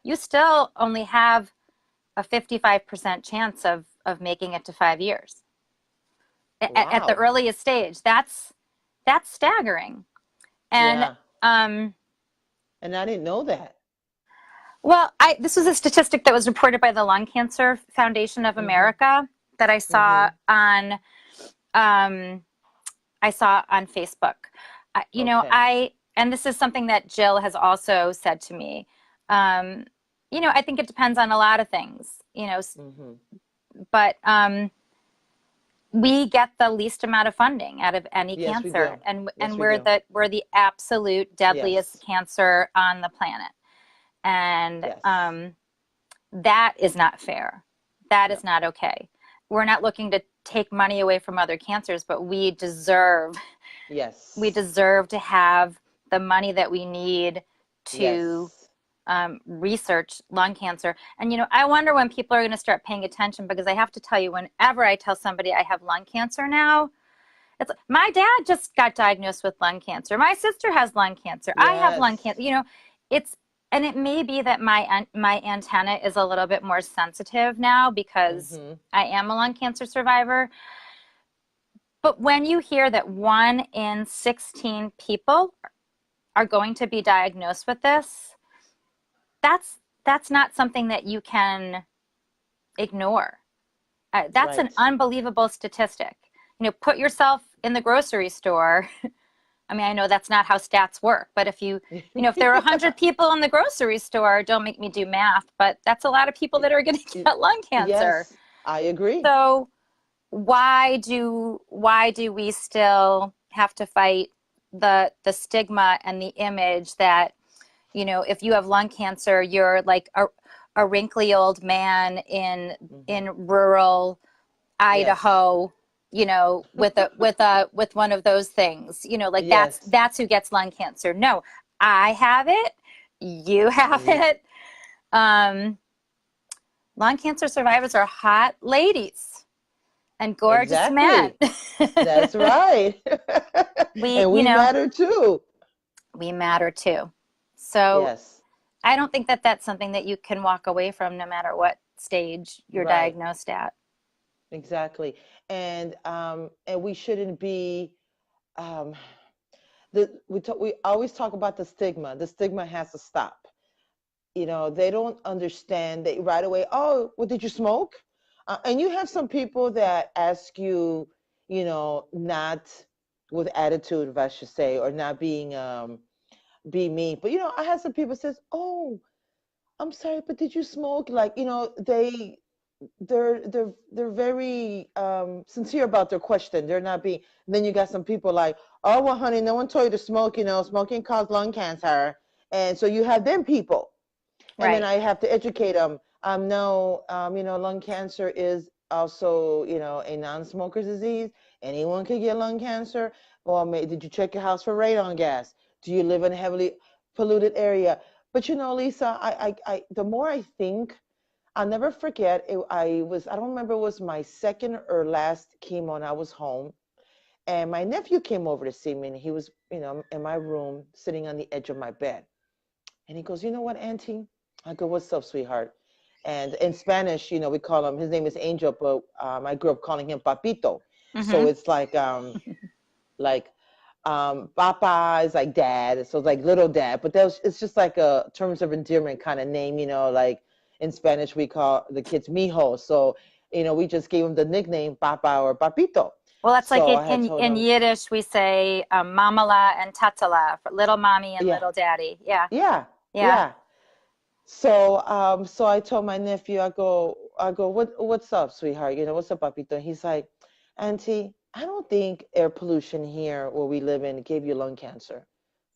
Speaker 2: you still only have a 55% chance of making it to 5 years at the
Speaker 1: Wow.
Speaker 2: earliest stage. That's staggering. And
Speaker 1: Yeah.
Speaker 2: um,
Speaker 1: And I didn't know that.
Speaker 2: well, this was a statistic that was reported by the Lung Cancer Foundation of
Speaker 1: Mm-hmm.
Speaker 2: America that
Speaker 1: Mm-hmm.
Speaker 2: um, I saw on Facebook.
Speaker 1: Okay.
Speaker 2: And this is something that Jill has also said to me. Um, I think it depends on a lot of things,
Speaker 1: Mm-hmm.
Speaker 2: but we get the least amount of funding out of any
Speaker 1: Yes, we
Speaker 2: cancer,
Speaker 1: do.
Speaker 2: and
Speaker 1: Yes, we
Speaker 2: we're
Speaker 1: do.
Speaker 2: the absolute deadliest
Speaker 1: Yes.
Speaker 2: cancer on the planet. And
Speaker 1: Yes.
Speaker 2: that is not fair. That
Speaker 1: No.
Speaker 2: is not okay. We're not looking to take money away from other cancers, but we
Speaker 1: Yes.
Speaker 2: deserve to have the money that we need to
Speaker 1: Yes.
Speaker 2: research lung cancer. And, I wonder when people are going to start paying attention, because I have to tell you, whenever I tell somebody I have lung cancer now, it's my dad just got diagnosed with lung cancer. My sister has lung cancer. I have lung
Speaker 1: Yes.
Speaker 2: cancer. It's and it may be that my antenna is a little bit more sensitive now because
Speaker 1: Hmm.
Speaker 2: I am a lung cancer survivor. But when you hear that 1 in 16 people are going to be diagnosed with this, that's not something that you can ignore. That's an
Speaker 1: Right.
Speaker 2: unbelievable statistic. Put yourself in the grocery store. I mean, I know that's not how stats work, but if there are 100 people in the grocery store, don't make me do math, but that's a lot of people that are going to get lung cancer.
Speaker 1: Yes, I agree.
Speaker 2: So why do we still have to fight the stigma and the image that, if you have lung cancer, you're like a wrinkly old man
Speaker 1: Hmm.
Speaker 2: in rural
Speaker 1: Yes.
Speaker 2: Idaho, with one of those things, like that's
Speaker 1: Yes.
Speaker 2: that's who gets lung cancer. No, I have it, you have
Speaker 1: Yeah.
Speaker 2: it. Um, Lung cancer survivors are hot ladies and gorgeous men.
Speaker 1: Exactly. That's right.
Speaker 2: we,
Speaker 1: And
Speaker 2: you
Speaker 1: we
Speaker 2: know,
Speaker 1: matter too.
Speaker 2: we matter too. So
Speaker 1: Yes.
Speaker 2: I don't think that that's something that you can walk away from no matter what stage you're
Speaker 1: Right.
Speaker 2: diagnosed at.
Speaker 1: Exactly. And we shouldn't be um we always talk about the stigma. The stigma has to stop. They don't understand that right away. Oh, well, did you smoke? And you have some people that ask you, not with attitude, if I should say, or not being be mean. But I had some people says, "Oh, I'm sorry, but did you smoke?" Like, they're very sincere about their question. They're not being. And then you got some people like, "Oh, well, honey, no one told you to smoke. Smoking causes lung cancer." And so you have them people, and then
Speaker 2: Right.
Speaker 1: I have to educate them. No, lung cancer is also, a non-smoker's disease. Anyone could get lung cancer. Well, did you check your house for radon gas? Do you live in a heavily polluted area? But Lisa, the more I think, I'll never forget. I don't remember, it was my second or last chemo, and I was home, and my nephew came over to see me, and he was, in my room, sitting on the edge of my bed. And he goes, "You know what, Auntie?" I go, "What's up, sweetheart?" And in Spanish, we call him, his name is Angel, but I grew up calling him Papito. So
Speaker 2: Mm-hmm.
Speaker 1: it's like Papa is like dad, so it's like little dad. But it's just like a terms of endearment kind of name, like in Spanish we call the kids Mijo. So, we just gave him the nickname Papa or Papito.
Speaker 2: Well, that's like
Speaker 1: So
Speaker 2: in,
Speaker 1: I had
Speaker 2: in,
Speaker 1: told
Speaker 2: in
Speaker 1: him,
Speaker 2: Yiddish, we say mamala and tatala for little mommy and
Speaker 1: yeah,
Speaker 2: little daddy. Yeah.
Speaker 1: yeah,
Speaker 2: Yeah.
Speaker 1: yeah. So I told my nephew, I go, what's up, sweetheart? What's up, papito? He's like, Auntie, I don't think air pollution here where we live in gave you lung cancer.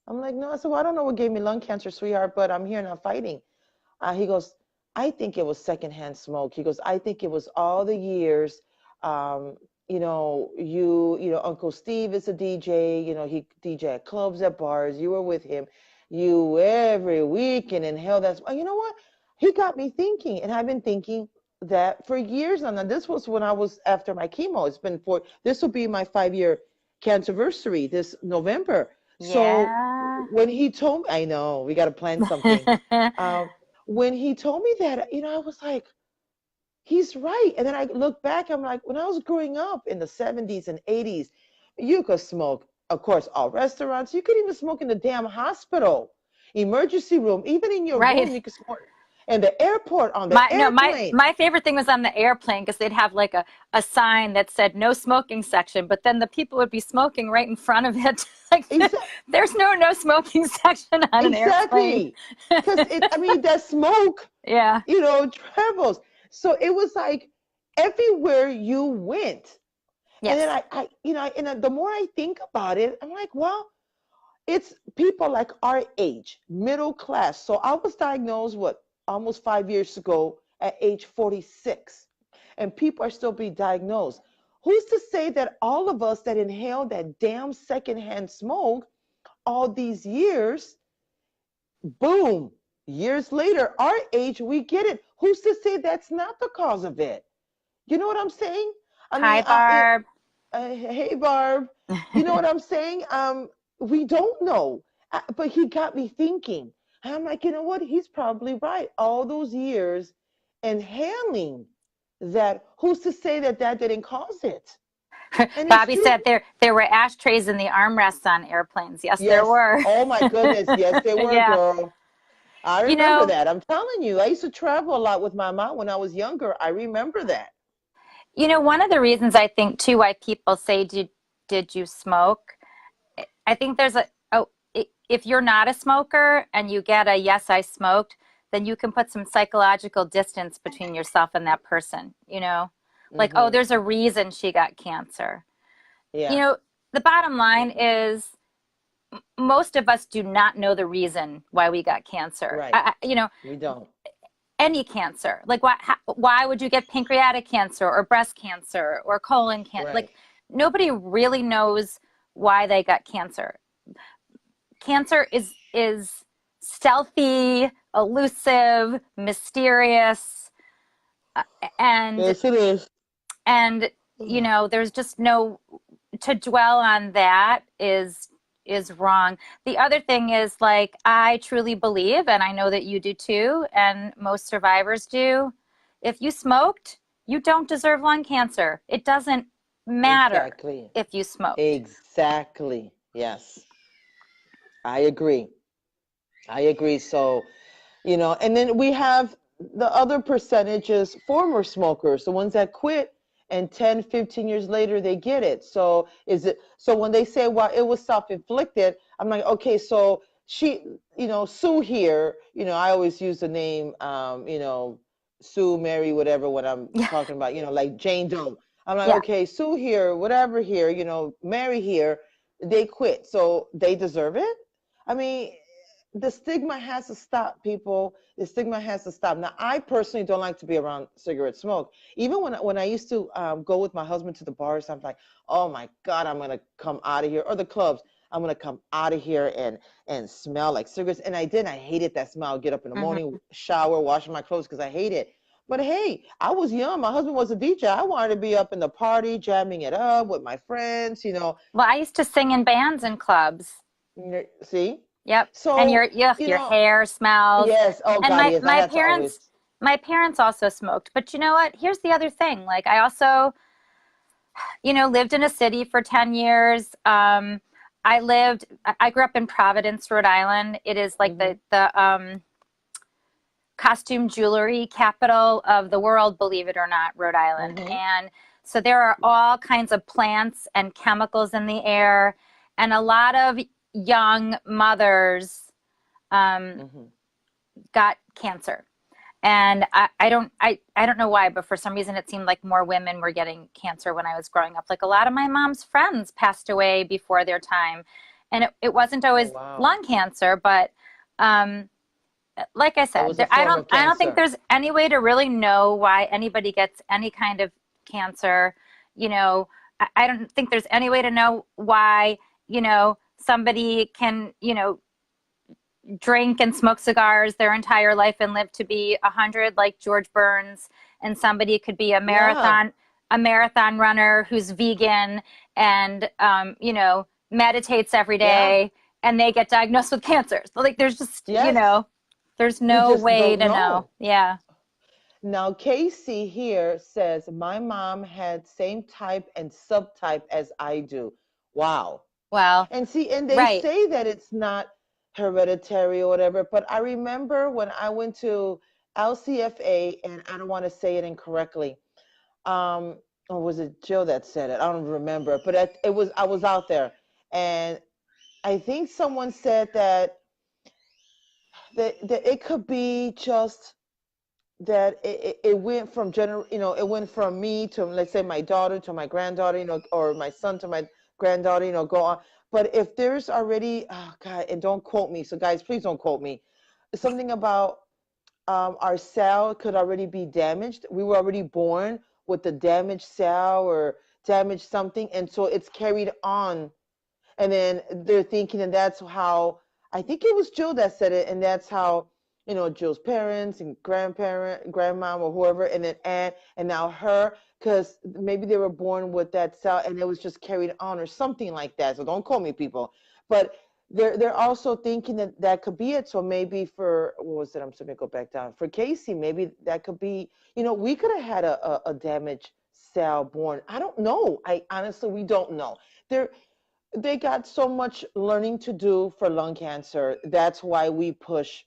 Speaker 1: I'm like, no. I said, well, I don't know what gave me lung cancer, sweetheart, but I'm here and I'm fighting. He goes, I think it was secondhand smoke. He goes, I think it was all the years. Um, Uncle Steve is a DJ. He DJ at clubs, at bars. You were with him. You every weekend and hell, that's. You know what? He got me thinking, and I've been thinking that for years now. Now, this was when I was after my chemo. It's been This will be my 5-year cancerversary this November. So
Speaker 2: Yeah.
Speaker 1: when he told me, I know we got to plan something. Um, when he told me that, I was like, he's right. And then I look back, I'm like, when I was growing up in the 70s and 80s, you could smoke, of course, all restaurants. You could even smoke in the damn hospital, emergency room, even in your room,
Speaker 2: Right.
Speaker 1: you could smoke. And the airport, on the
Speaker 2: My no, my
Speaker 1: airplane.
Speaker 2: my favorite thing was on the airplane because they'd have like a sign that said no smoking section, but then the people would be smoking right in front of it. Like
Speaker 1: Exa-
Speaker 2: there's no smoking section on an airplane.
Speaker 1: exactly. Because that smoke,
Speaker 2: Yeah.
Speaker 1: travels. So it was like everywhere you went. And then
Speaker 2: Yes.
Speaker 1: the more I think about it, I'm like, well, it's people like our age, middle class. So I was diagnosed, almost 5 years ago at age 46. And people are still being diagnosed. Who's to say that all of us that inhale that damn secondhand smoke all these years, boom. years later, our age, we get it. Who's to say that's not the cause of it? You know what I'm saying? I
Speaker 2: Hi,
Speaker 1: mean,
Speaker 2: Barb.
Speaker 1: hey Barb, you know what I'm saying? We don't know, but he got me thinking. And I'm like, you know what? He's probably right. All those years inhaling that, who's to say that that didn't cause it? And it's
Speaker 2: Bobby
Speaker 1: true.
Speaker 2: said there were ashtrays in the armrests on airplanes. Yes, there
Speaker 1: Yes.
Speaker 2: were.
Speaker 1: Oh my goodness. Yes, they were,
Speaker 2: Yeah.
Speaker 1: girl. I
Speaker 2: You
Speaker 1: remember
Speaker 2: know,
Speaker 1: that. I'm telling you, I used to travel a lot with my mom when I was younger. I remember that.
Speaker 2: one of the reasons I think too why people say did you smoke? I think there's if you're not a smoker and you get a yes I smoked, then you can put some psychological distance between yourself and that person, Like, oh,
Speaker 1: Hmm.
Speaker 2: there's a reason she got cancer. You
Speaker 1: Yeah.
Speaker 2: know, the bottom line is most of us do not know the reason why we got cancer.
Speaker 1: Right. We don't.
Speaker 2: Any cancer. Like, why would you get pancreatic cancer or breast cancer or colon cancer?
Speaker 1: Right.
Speaker 2: Like, nobody really knows why they got cancer. Cancer is stealthy, elusive, mysterious, and
Speaker 1: Yes, it is.
Speaker 2: and there's just no to dwell on that is wrong. The other thing is, like, I truly believe, and I know that you do too, and most survivors do, if you smoked, you don't deserve lung cancer. It doesn't matter
Speaker 1: Exactly.
Speaker 2: if you smoked.
Speaker 1: Exactly. Yes. I agree. I agree. So, and then we have the other percentages, former smokers, the ones that quit and 10, 15 years later they get it. So so when they say, well, it was self-inflicted, I'm like, okay, so she, Sue here, I always use the name, Sue, Mary, whatever, when I'm
Speaker 2: Yeah.
Speaker 1: talking about, like Jane Doe. I'm like,
Speaker 2: Yeah.
Speaker 1: okay, Sue here, whatever here, Mary here, they quit. So they deserve it. I mean, the stigma has to stop, people. The stigma has to stop. Now, I personally don't like to be around cigarette smoke. Even when I used to go with my husband to the bars, I'm like, oh my God, I'm gonna come out of here, or the clubs. I'm gonna come out of here and smell like cigarettes. And I did. I hated that smell. I'd get up in the
Speaker 2: Hmm.
Speaker 1: morning, shower, washing my clothes because I hate it. But hey, I was young. My husband was a DJ. I wanted to be up in the party, jamming it up with my friends.
Speaker 2: Well, I used to sing in bands and clubs.
Speaker 1: See?
Speaker 2: Yep. And
Speaker 1: So,
Speaker 2: your hair smells.
Speaker 1: yes. Oh
Speaker 2: And
Speaker 1: God,
Speaker 2: my
Speaker 1: yes. I
Speaker 2: my
Speaker 1: had to
Speaker 2: parents
Speaker 1: always.
Speaker 2: my parents also smoked. But you know what? Here's the other thing. Like, I also, lived in a city for 10 years. I grew up in Providence, Rhode Island. It is like
Speaker 1: Hmm.
Speaker 2: the costume jewelry capital of the world, believe it or not, Rhode Island.
Speaker 1: Hmm.
Speaker 2: And so there are all kinds of plants and chemicals in the air, and a lot of young mothers um,
Speaker 1: Hmm.
Speaker 2: got cancer. And I don't know why, but for some reason it seemed like more women were getting cancer when I was growing up. Like, a lot of my mom's friends passed away before their time, and it wasn't
Speaker 1: Oh
Speaker 2: always
Speaker 1: wow.
Speaker 2: lung cancer, but um, like I
Speaker 1: It
Speaker 2: said,
Speaker 1: was a form of
Speaker 2: I don't think
Speaker 1: cancer.
Speaker 2: there's any way to really know why anybody gets any kind of cancer. You know, I don't think there's any way to know why somebody can drink and smoke cigars their entire life and live to be 100 like George Burns, and somebody could be
Speaker 1: Yeah.
Speaker 2: a marathon runner who's vegan and meditates every
Speaker 1: Yeah.
Speaker 2: day, and they get diagnosed with cancer. So, like, there's just
Speaker 1: Yes.
Speaker 2: there's
Speaker 1: We
Speaker 2: no
Speaker 1: just
Speaker 2: way
Speaker 1: don't
Speaker 2: to know.
Speaker 1: know.
Speaker 2: Yeah.
Speaker 1: Now, Casey here says my mom had same type and subtype as I do. Wow.
Speaker 2: Well,
Speaker 1: And see, and they
Speaker 2: right.
Speaker 1: say that it's not hereditary or whatever, but I remember when I went to LCFA, and I don't want to say it incorrectly. Or was it Jill that said it? I don't remember, but I was out there, and I think someone said that it could be just that it went from it went from me to, let's say, my daughter to my granddaughter, or my son to my granddaughter, go on. But if there's already, oh God, and don't quote me, so guys, please don't quote me, something about our cell could already be damaged. We were already born with the damaged cell or damaged something, and so it's carried on. And then they're thinking, and that's how, I think it was Jill that said it, and that's how Jill's parents and grandmom or whoever, and then aunt, and now her, because maybe they were born with that cell and it was just carried on or something like that. So don't call me people, but they're also thinking that that could be it. So maybe for what was it? I'm just gonna go back down for Casey. Maybe that could be. We could have had a damaged cell born. I don't know. I honestly, we don't know. They're they got so much learning to do for lung cancer. That's why we push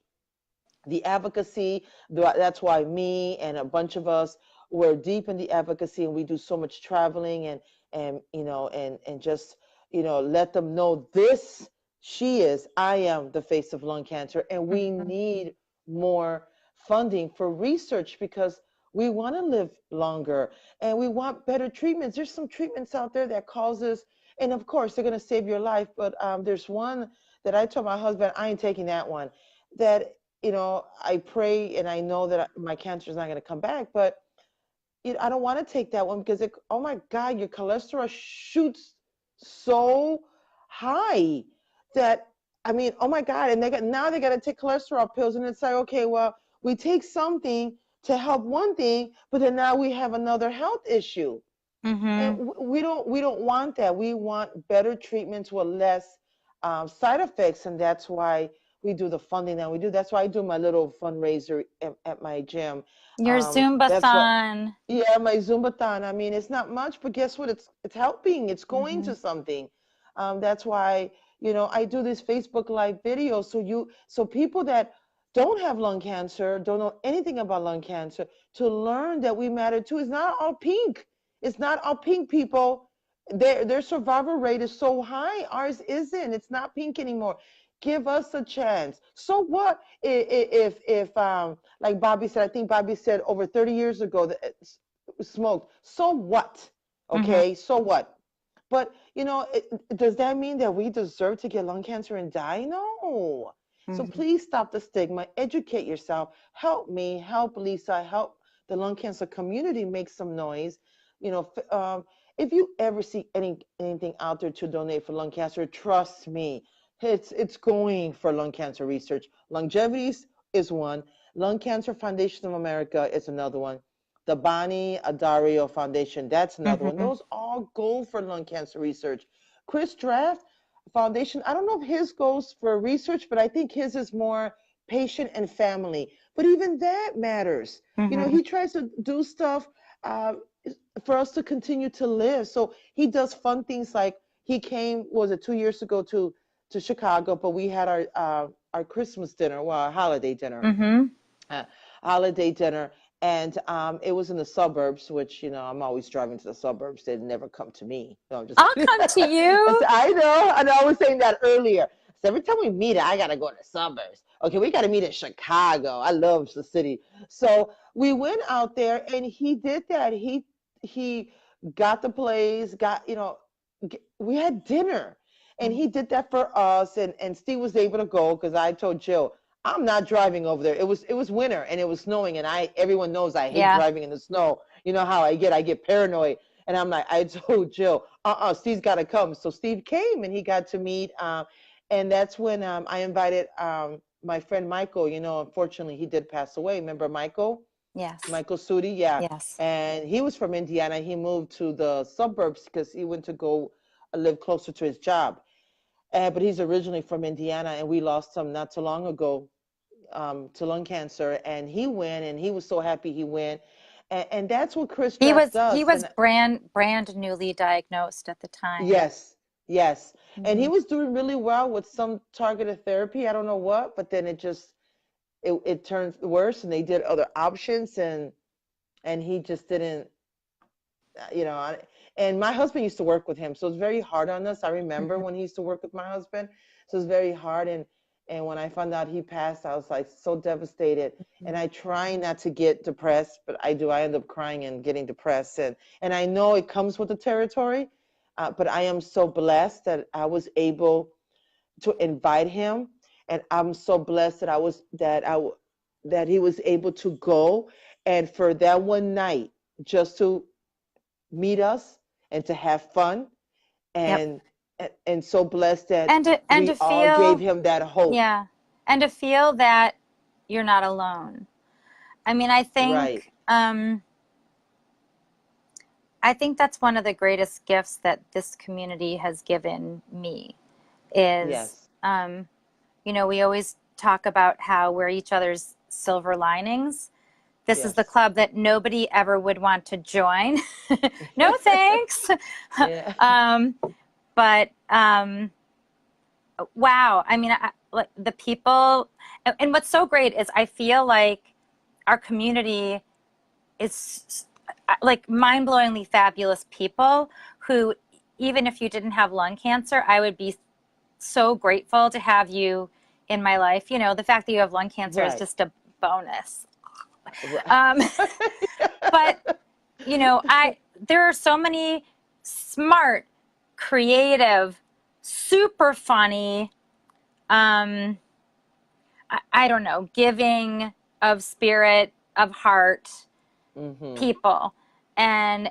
Speaker 1: the advocacy. That's why me and a bunch of us were deep in the advocacy, and we do so much traveling and just let them know this. I am the face of lung cancer, and we
Speaker 2: Mhm.
Speaker 1: need more funding for research because we want to live longer and we want better treatments. There's some treatments out there that causes, and of course they're going to save your life, but there's one that I told my husband I ain't taking that one. That I pray and I know that my cancer is not going to come back, but I don't want to take that one because oh my God, your cholesterol shoots so high that, I mean, oh my God, and now they got to take cholesterol pills, and it's like, okay, well, we take something to help one thing, but then now we have another health issue. And
Speaker 2: Mhm.
Speaker 1: we don't want that. We want better treatments with less side effects, and that's why we do the funding that we do. That's why I do my little fundraiser at my gym.
Speaker 2: Your
Speaker 1: That's what,
Speaker 2: Zumba-thon.
Speaker 1: yeah, my Zumbathon. I mean, it's not much, but guess what? It's helping. It's going to
Speaker 2: Mhm.
Speaker 1: something. That's why I do this Facebook Live video, so people that don't have lung cancer, don't know anything about lung cancer, to learn that we matter too. It's not all pink. It's not all pink, people. Their survival rate is so high. Ours isn't. It's not pink anymore. Give us a chance. So what if like Bobby said, I think Bobby said over 30 years ago that smoked. So what?
Speaker 2: Mhm.
Speaker 1: Okay, so what? But does that mean that we deserve to get lung cancer and die? No. So
Speaker 2: Mhm.
Speaker 1: please stop the stigma. Educate yourself. Help me. Help Lisa. Help the lung cancer community make some noise. You know, if you ever see anything out there to donate for lung cancer, trust me, it's going for lung cancer research. Longevities is one. Lung Cancer Foundation of America is another one. The Bonnie Adario Foundation, that's another one.
Speaker 2: Mhm.
Speaker 1: Those all go for lung cancer research. Chris Draft Foundation, I don't know if his goes for research, but I think his is more patient and family. But even that matters.
Speaker 2: Mhm.
Speaker 1: He tries to do stuff uh, for us to continue to live. So he does fun things like he came, was it 2 years ago to Chicago, but we had our Christmas dinner, well, our
Speaker 2: Mhm.
Speaker 1: uh, holiday dinner, and it was in the suburbs, which I'm always driving to the suburbs. They never come to me. No, I'm just
Speaker 2: I'll
Speaker 1: kidding.
Speaker 2: come to you.
Speaker 1: I know, and I was saying that earlier. So every time we meet, I gotta go to the suburbs. Okay, we gotta meet in Chicago. I love the city. So we went out there, and he did that. He got the place. We had dinner, and
Speaker 2: Mhm.
Speaker 1: he did that for us. And Steve was able to go because I told Jill I'm not driving over there. It was winter and it was snowing, and everyone knows I hate
Speaker 2: Yeah.
Speaker 1: driving in the snow. You know how I get paranoid. And I'm like, I told Jill, Steve's got to come. So Steve came and he got to meet. And that's when I invited my friend Michael. Unfortunately, he did pass away. Remember Michael?
Speaker 2: Yes.
Speaker 1: Michael Sudi, yeah.
Speaker 2: Yes.
Speaker 1: And he was from Indiana. He moved to the suburbs because he went to go live closer to his job. But he's originally from Indiana, and we lost him not too long ago to lung cancer. And he went, and he was so happy he went. And that's what Chris
Speaker 2: He
Speaker 1: Draft
Speaker 2: was he
Speaker 1: does.
Speaker 2: was
Speaker 1: And
Speaker 2: brand newly diagnosed at the time.
Speaker 1: yes, yes. And he
Speaker 2: Mhm.
Speaker 1: was doing really well with some targeted therapy. I don't know what, but then it turned worse, and they did other options, and he just didn't, you know. And my husband used to work with him, so it's very hard on us. I remember
Speaker 2: Mhm.
Speaker 1: when he used to work with my husband, so it's very hard. And when I found out he passed, I was like so devastated. And
Speaker 2: Mhm.
Speaker 1: I try not to get depressed, but I do. I end up crying and getting depressed, and I know it comes with the territory. But I am so blessed that I was able to invite him, and I'm so blessed that that he was able to go, and for that one night just to meet us and to have fun,
Speaker 2: Yep.
Speaker 1: and so blessed that
Speaker 2: And to
Speaker 1: we all gave
Speaker 2: feel,
Speaker 1: him that hope.
Speaker 2: yeah, and to feel that you're not alone. I mean,
Speaker 1: Right.
Speaker 2: I think that's one of the greatest gifts that this community has given me is,
Speaker 1: Yes.
Speaker 2: we always talk about how we're each other's silver linings. This is the
Speaker 1: Yes.
Speaker 2: club that nobody ever would want to join. No thanks.
Speaker 1: Yeah.
Speaker 2: um, but wow, I mean, like the people, and what's so great is I feel like our community is like mind-blowingly fabulous people who, even if you didn't have lung cancer, I would be so grateful to have you in my life. The fact that you have lung cancer is
Speaker 1: Right.
Speaker 2: just a bonus.
Speaker 1: Right.
Speaker 2: Um, but there are so many smart, creative, super funny, um, I don't know, giving of spirit, of heart
Speaker 1: Mm-hmm.
Speaker 2: people. And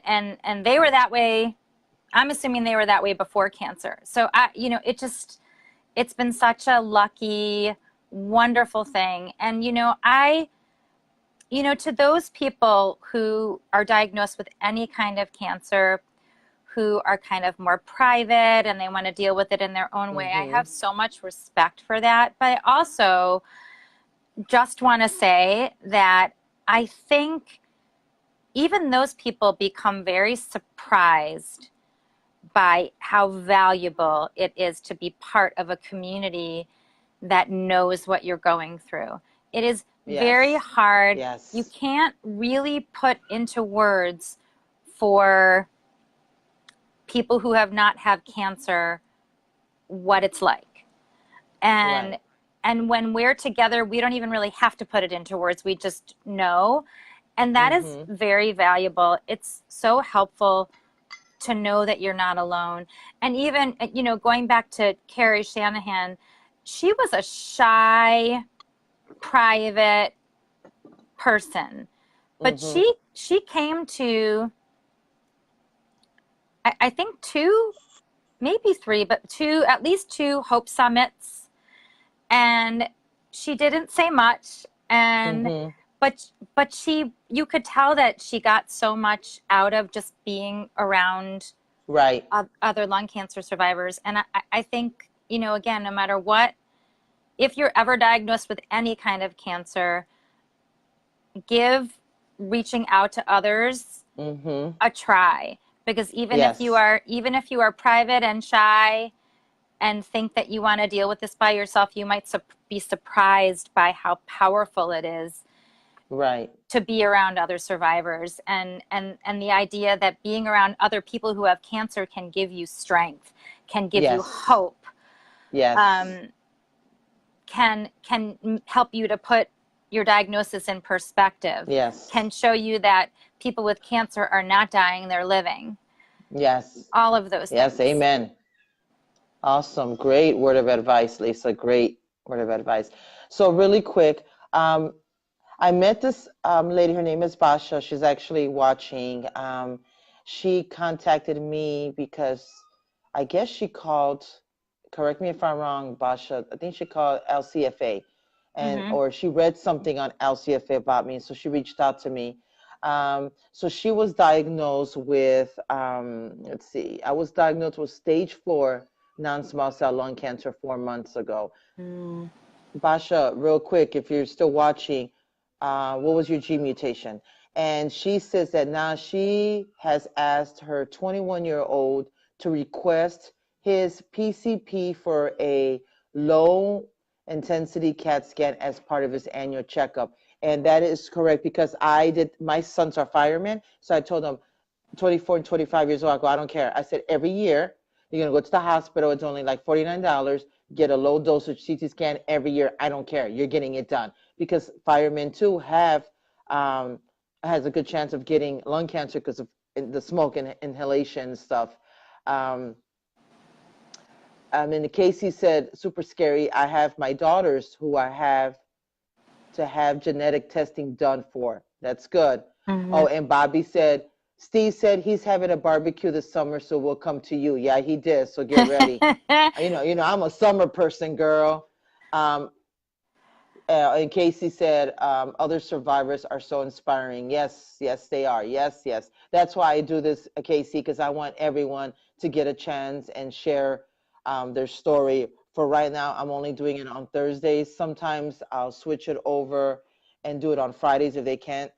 Speaker 2: they were that way. I'm assuming they were that way before cancer. So it's been such a lucky, wonderful thing. And to those people who are diagnosed with any kind of cancer, who are kind of more private and they want to deal with it in their own way, I
Speaker 1: Mm-hmm.
Speaker 2: have so much respect for that. But I also just want to say that I think even those people become very surprised by how valuable it is to be part of a community that knows what you're going through. It is very
Speaker 1: Yes.
Speaker 2: hard. You
Speaker 1: Yes.
Speaker 2: can't really put into words for people who have not had cancer what it's like.
Speaker 1: Right.
Speaker 2: And when we're together, we don't even really have to put it into words. We just know. And that is
Speaker 1: Mm-hmm.
Speaker 2: very valuable. It's so helpful to know that you're not alone. And even, going back to Carrie Shanahan, she was a shy, private person, but
Speaker 1: Mm-hmm.
Speaker 2: she came to, I think two, maybe three, but at least two Hope Summits, and she didn't say much, and
Speaker 1: Mm-hmm.
Speaker 2: but you could tell that she got so much out of just being around
Speaker 1: Right.
Speaker 2: other lung cancer survivors. And I think, again, no matter what, if you're ever diagnosed with any kind of cancer, give reaching out to others
Speaker 1: Mm-hmm.
Speaker 2: a try, because
Speaker 1: Yes.
Speaker 2: even if you are private and shy and think that you want to deal with this by yourself, you might be surprised by how powerful it is
Speaker 1: Right.
Speaker 2: to be around other survivors, and the idea that being around other people who have cancer can give you strength, can give you
Speaker 1: Yes.
Speaker 2: hope,
Speaker 1: Yes.
Speaker 2: um, can help you to put your diagnosis in perspective,
Speaker 1: Yes.
Speaker 2: can show you that people with cancer are not dying, they're living.
Speaker 1: Yes.
Speaker 2: All of those
Speaker 1: Yes.
Speaker 2: things.
Speaker 1: Amen. Awesome. Great word of advice, Lisa. Great word of advice. So really quick, I met this lady. Her name is Basha. She's actually watching. She contacted me because I guess she called, correct me if I'm wrong, Basha. I think she called LCFA, and
Speaker 2: Mm-hmm.
Speaker 1: or she read something on LCFA about me, so she reached out to me. So she was diagnosed with, let's see, I was diagnosed with stage 4 non-small cell lung cancer 4 months ago.
Speaker 2: Mm.
Speaker 1: Basha, real quick, if you're still watching, what was your G mutation? And she says that now she has asked her 21-year-old to request his PCP for a low intensity CAT scan as part of his annual checkup. And that is correct because my sons are firemen. So I told them 24 and 25 years old, I go, I don't care. I said, every year, you're going to go to the hospital. It's only like $49. Get a low dosage CT scan every year. I don't care. You're getting it done. Because firemen, too, has a good chance of getting lung cancer because of the smoke and inhalation stuff. Um, in the case he said, super scary, I have my daughters who I have to have genetic testing done for. That's good.
Speaker 2: Mm-hmm.
Speaker 1: Oh, and Bobby said, Steve said he's having a barbecue this summer, so we'll come to you. Yeah, he did. So get ready. I'm a summer person, girl. Um, And Casey said, other survivors are so inspiring. Yes, yes, they are. Yes, yes. That's why I do this, Casey, because I want everyone to get a chance and share their story. For right now, I'm only doing it on Thursdays. Sometimes I'll switch it over and do it on Fridays if they can't.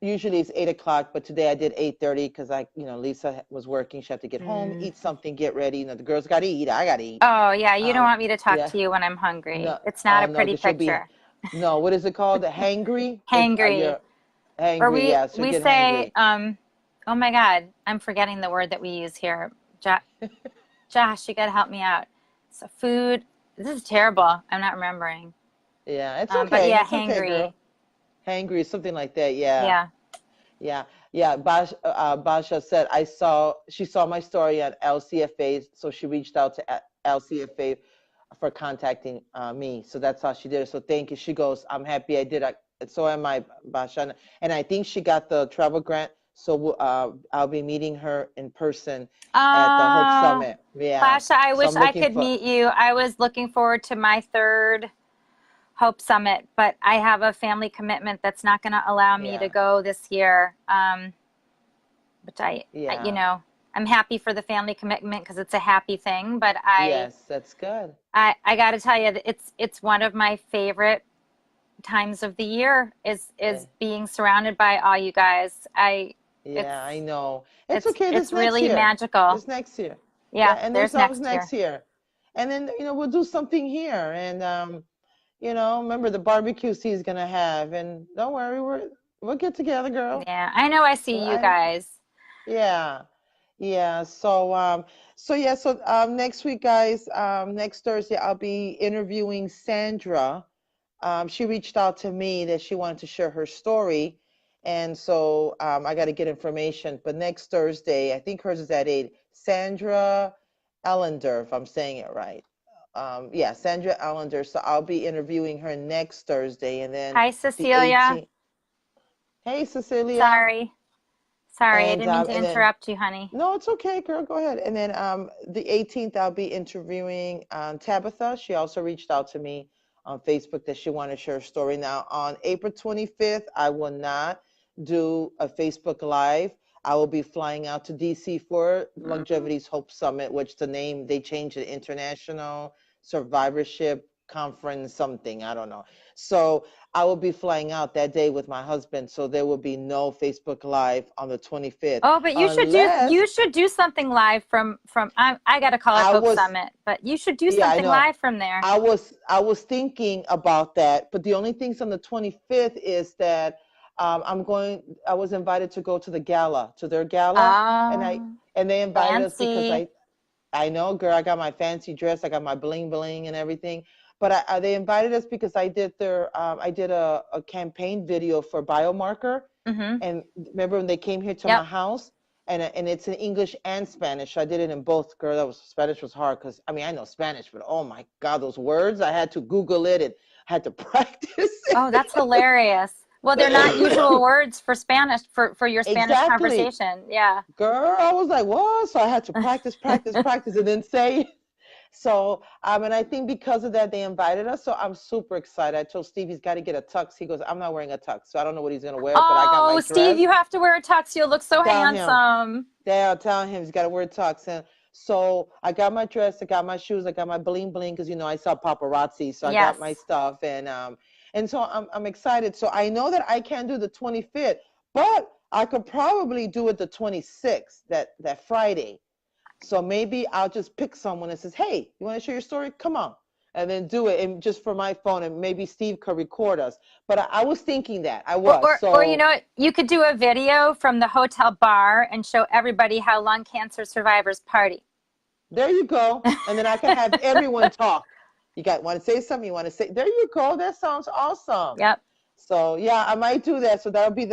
Speaker 1: Usually it's 8 o'clock, but today I did 8:30 because Lisa was working. She had to get home,
Speaker 2: Mm.
Speaker 1: eat something, get ready. The girls got to eat. I got to eat.
Speaker 2: Oh, yeah. You don't want me to talk
Speaker 1: Yeah.
Speaker 2: to you when I'm hungry.
Speaker 1: No,
Speaker 2: It's not a
Speaker 1: no,
Speaker 2: pretty
Speaker 1: because you'll be,
Speaker 2: picture.
Speaker 1: no, what is it called? The hangry?
Speaker 2: Hangry.
Speaker 1: You're
Speaker 2: Or
Speaker 1: hangry,
Speaker 2: we
Speaker 1: yeah, so you
Speaker 2: we
Speaker 1: get
Speaker 2: say,
Speaker 1: hangry.
Speaker 2: oh my God, I'm forgetting the word that we use here. Josh, you got to help me out. So food. This is terrible. I'm not remembering.
Speaker 1: Yeah,
Speaker 2: But yeah,
Speaker 1: it's okay,
Speaker 2: hangry.
Speaker 1: girl. Hangry, something like that, yeah.
Speaker 2: Yeah.
Speaker 1: Yeah, yeah. Basha said she saw my story at LCFA, so she reached out to LCFA for contacting me. So that's how she did it. So thank you. She goes, I'm happy I did. So am I, Basha. And I think she got the travel grant. So I'll be meeting her in person at the Hope
Speaker 2: Oh,
Speaker 1: Summit. Yeah.
Speaker 2: Basha, I
Speaker 1: So
Speaker 2: wish
Speaker 1: I'm
Speaker 2: I
Speaker 1: looking
Speaker 2: could
Speaker 1: for.
Speaker 2: meet you. I was looking forward to my third Hope Summit, but I have a family commitment that's not going to allow me to
Speaker 1: Yeah.
Speaker 2: go this year. But
Speaker 1: Yeah.
Speaker 2: I'm happy for the family commitment because it's a happy thing. But I,
Speaker 1: Yes, that's good.
Speaker 2: I, I got to tell you, that it's one of my favorite times of the year
Speaker 1: Eh,
Speaker 2: is being surrounded by all you guys. It's
Speaker 1: Yeah, I know. It's okay. This
Speaker 2: it's
Speaker 1: next
Speaker 2: really
Speaker 1: year.
Speaker 2: magical.
Speaker 1: This next year. Yeah,
Speaker 2: Yeah,
Speaker 1: and there's
Speaker 2: there's
Speaker 1: always
Speaker 2: next
Speaker 1: next
Speaker 2: year.
Speaker 1: year. And then, we'll do something here. And remember the barbecue C's gonna have. And don't worry, we'll get together, girl.
Speaker 2: Yeah, I know. I see you
Speaker 1: I
Speaker 2: guys.
Speaker 1: Yeah. Yeah. So next week, guys, next Thursday, I'll be interviewing Sandra. She reached out to me that she wanted to share her story. And so I got to get information. But next Thursday, I think hers is at 8. Sandra Ellender, if I'm saying it right. Yeah, Sandra Ellender. So I'll be interviewing her next Thursday. And then
Speaker 2: Hi,
Speaker 1: the
Speaker 2: Cecilia.
Speaker 1: 18th. Hey, Cecilia.
Speaker 2: Sorry. Sorry, I didn't mean to
Speaker 1: And then,
Speaker 2: interrupt you, honey.
Speaker 1: no, it's okay, girl. Go ahead. And then the 18th, I'll be interviewing Tabitha. She also reached out to me on Facebook that she wanted to share a story. Now, on April 25th, I will not do a Facebook Live. I will be flying out to DC for Longevity's Hope Summit, which the name, they changed it, International Survivorship Conference something. I don't know. So I will be flying out that day with my husband. So there will be no Facebook Live on the 25th
Speaker 2: Oh, but
Speaker 1: unless
Speaker 2: you should do something live from I got to call it
Speaker 1: I
Speaker 2: Hope
Speaker 1: was,
Speaker 2: Summit, but you should do
Speaker 1: yeah, I
Speaker 2: something
Speaker 1: know.
Speaker 2: live from there.
Speaker 1: I was thinking about that, but the only things on the 25th is that I was invited to go to the gala, to their gala, and I
Speaker 2: Oh,
Speaker 1: and they invited us because
Speaker 2: fancy.
Speaker 1: I know, girl, I got my fancy dress, I got my bling bling and everything. But they invited us because I did a campaign video for Biomarker.
Speaker 2: Mm-hmm.
Speaker 1: And remember when they came here to my
Speaker 2: Yep.
Speaker 1: house, and it's in English and Spanish. I did it in both. Girl, Spanish was hard because I mean I know Spanish, but oh my God, those words I had to Google it and had to practice
Speaker 2: Oh, that's hilarious. Well, they're not usual
Speaker 1: it.
Speaker 2: words for Spanish for your Spanish
Speaker 1: Exactly,
Speaker 2: conversation. Yeah.
Speaker 1: girl. I was like, what? So I had to practice, practice, practice, and then say. So, and I think because of that, they invited us. So I'm super excited. I told Steve he's got to get a tux. He goes, I'm not wearing a tux. So I don't know what he's going to wear, but I got my
Speaker 2: Oh, Steve,
Speaker 1: dress.
Speaker 2: you have to wear a tux. You'll look so
Speaker 1: Tell him.
Speaker 2: handsome.
Speaker 1: Tell him he's got to wear tux. And so I got my dress, I got my shoes, I got my bling bling because I saw paparazzi, so I
Speaker 2: Yes.
Speaker 1: got my stuff, and so I'm excited. So I know that I can't do the 25th, but I could probably do it the 26th, that Friday. So maybe I'll just pick someone that says, "Hey, you want to share your story? Come on." And then do it, and just for my phone, and maybe Steve could record us. But I was thinking that I
Speaker 2: Or,
Speaker 1: was.
Speaker 2: or, or you
Speaker 1: So
Speaker 2: know what? You could do a video from the hotel bar and show everybody how lung cancer survivors party.
Speaker 1: there you go. And then I can have everyone talk. Want to say something? You want to say? There you go. That sounds awesome.
Speaker 2: Yep.
Speaker 1: So yeah, I might do that. So that'll be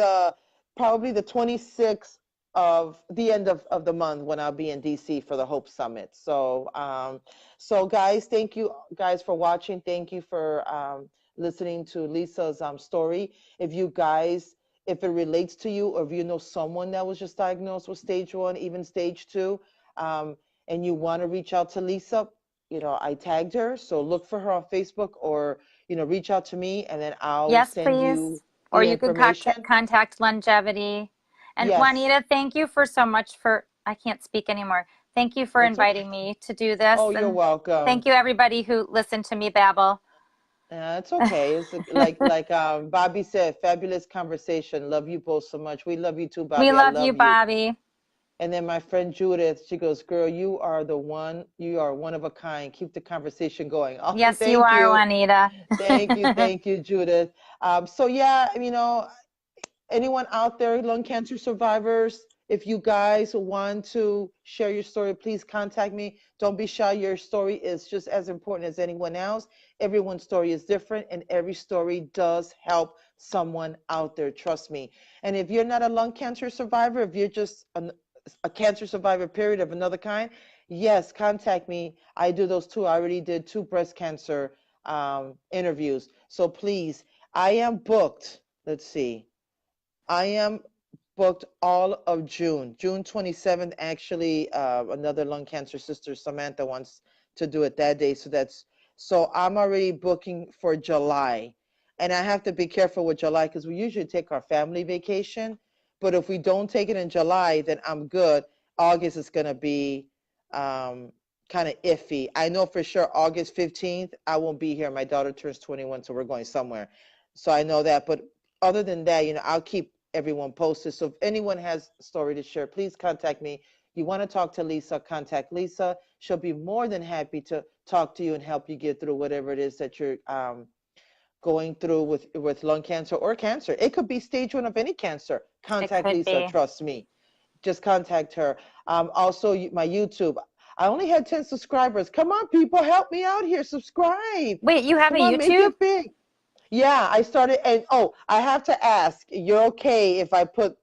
Speaker 1: probably the 26th of the end of the month when I'll be in DC for the Hope Summit. So guys, thank you guys for watching. Thank you for listening to Lisa's story. If it relates to you, or if you know someone that was just diagnosed with stage 1, even stage 2, and you want to reach out to Lisa, I tagged her. So look for her on Facebook, or, reach out to me, and then I'll
Speaker 2: Yes,
Speaker 1: send you
Speaker 2: please. Or
Speaker 1: the
Speaker 2: you can
Speaker 1: information.
Speaker 2: contact Longevity. And
Speaker 1: Yes.
Speaker 2: Juanita, thank you for so much for, I can't speak anymore. Thank you for
Speaker 1: It's okay.
Speaker 2: inviting me to do this.
Speaker 1: Oh, you're
Speaker 2: And thank
Speaker 1: welcome.
Speaker 2: you, everybody who listened to me babble.
Speaker 1: It's okay. It's like Bobby said, fabulous conversation. Love you both so much. We love you too,
Speaker 2: We
Speaker 1: Bobby. I
Speaker 2: love you,
Speaker 1: love you.
Speaker 2: Bobby.
Speaker 1: And then my friend Judith, she goes, "Girl, you are the one. You are one of a kind. Keep the conversation going." Oh,
Speaker 2: Yes, you
Speaker 1: thank
Speaker 2: are,
Speaker 1: you.
Speaker 2: Juanita.
Speaker 1: Thank you, Judith. So yeah, anyone out there, lung cancer survivors, if you guys want to share your story, please contact me. Don't be shy. Your story is just as important as anyone else. Everyone's story is different, and every story does help someone out there. Trust me. And if you're not a lung cancer survivor, if you're just a cancer survivor, period, of another kind, yes, contact me. I do those too. I already did 2 breast cancer interviews. So please, I am booked. Let's see. I am booked all of June. June 27th, actually, another lung cancer sister, Samantha, wants to do it that day. So I'm already booking for July. And I have to be careful with July because we usually take our family vacation. But if we don't take it in July, then I'm good. August is going to be kind of iffy. I know for sure August 15th, I won't be here. My daughter turns 21, so we're going somewhere. So I know that. But other than that, I'll keep everyone posted. So if anyone has a story to share, please contact me. You want to talk to Lisa, contact Lisa. She'll be more than happy to talk to you and help you get through whatever it is that you're going through with lung cancer or cancer. It could be stage 1 of any cancer.
Speaker 2: It
Speaker 1: Contact
Speaker 2: could
Speaker 1: Lisa,
Speaker 2: be.
Speaker 1: trust me. Just contact her. Also, my YouTube. I only had 10 subscribers. Come on, people, help me out here. Subscribe.
Speaker 2: Wait, you have a
Speaker 1: Come on, make
Speaker 2: YouTube?
Speaker 1: it big. Yeah, I started, and I have to ask, you're okay if I put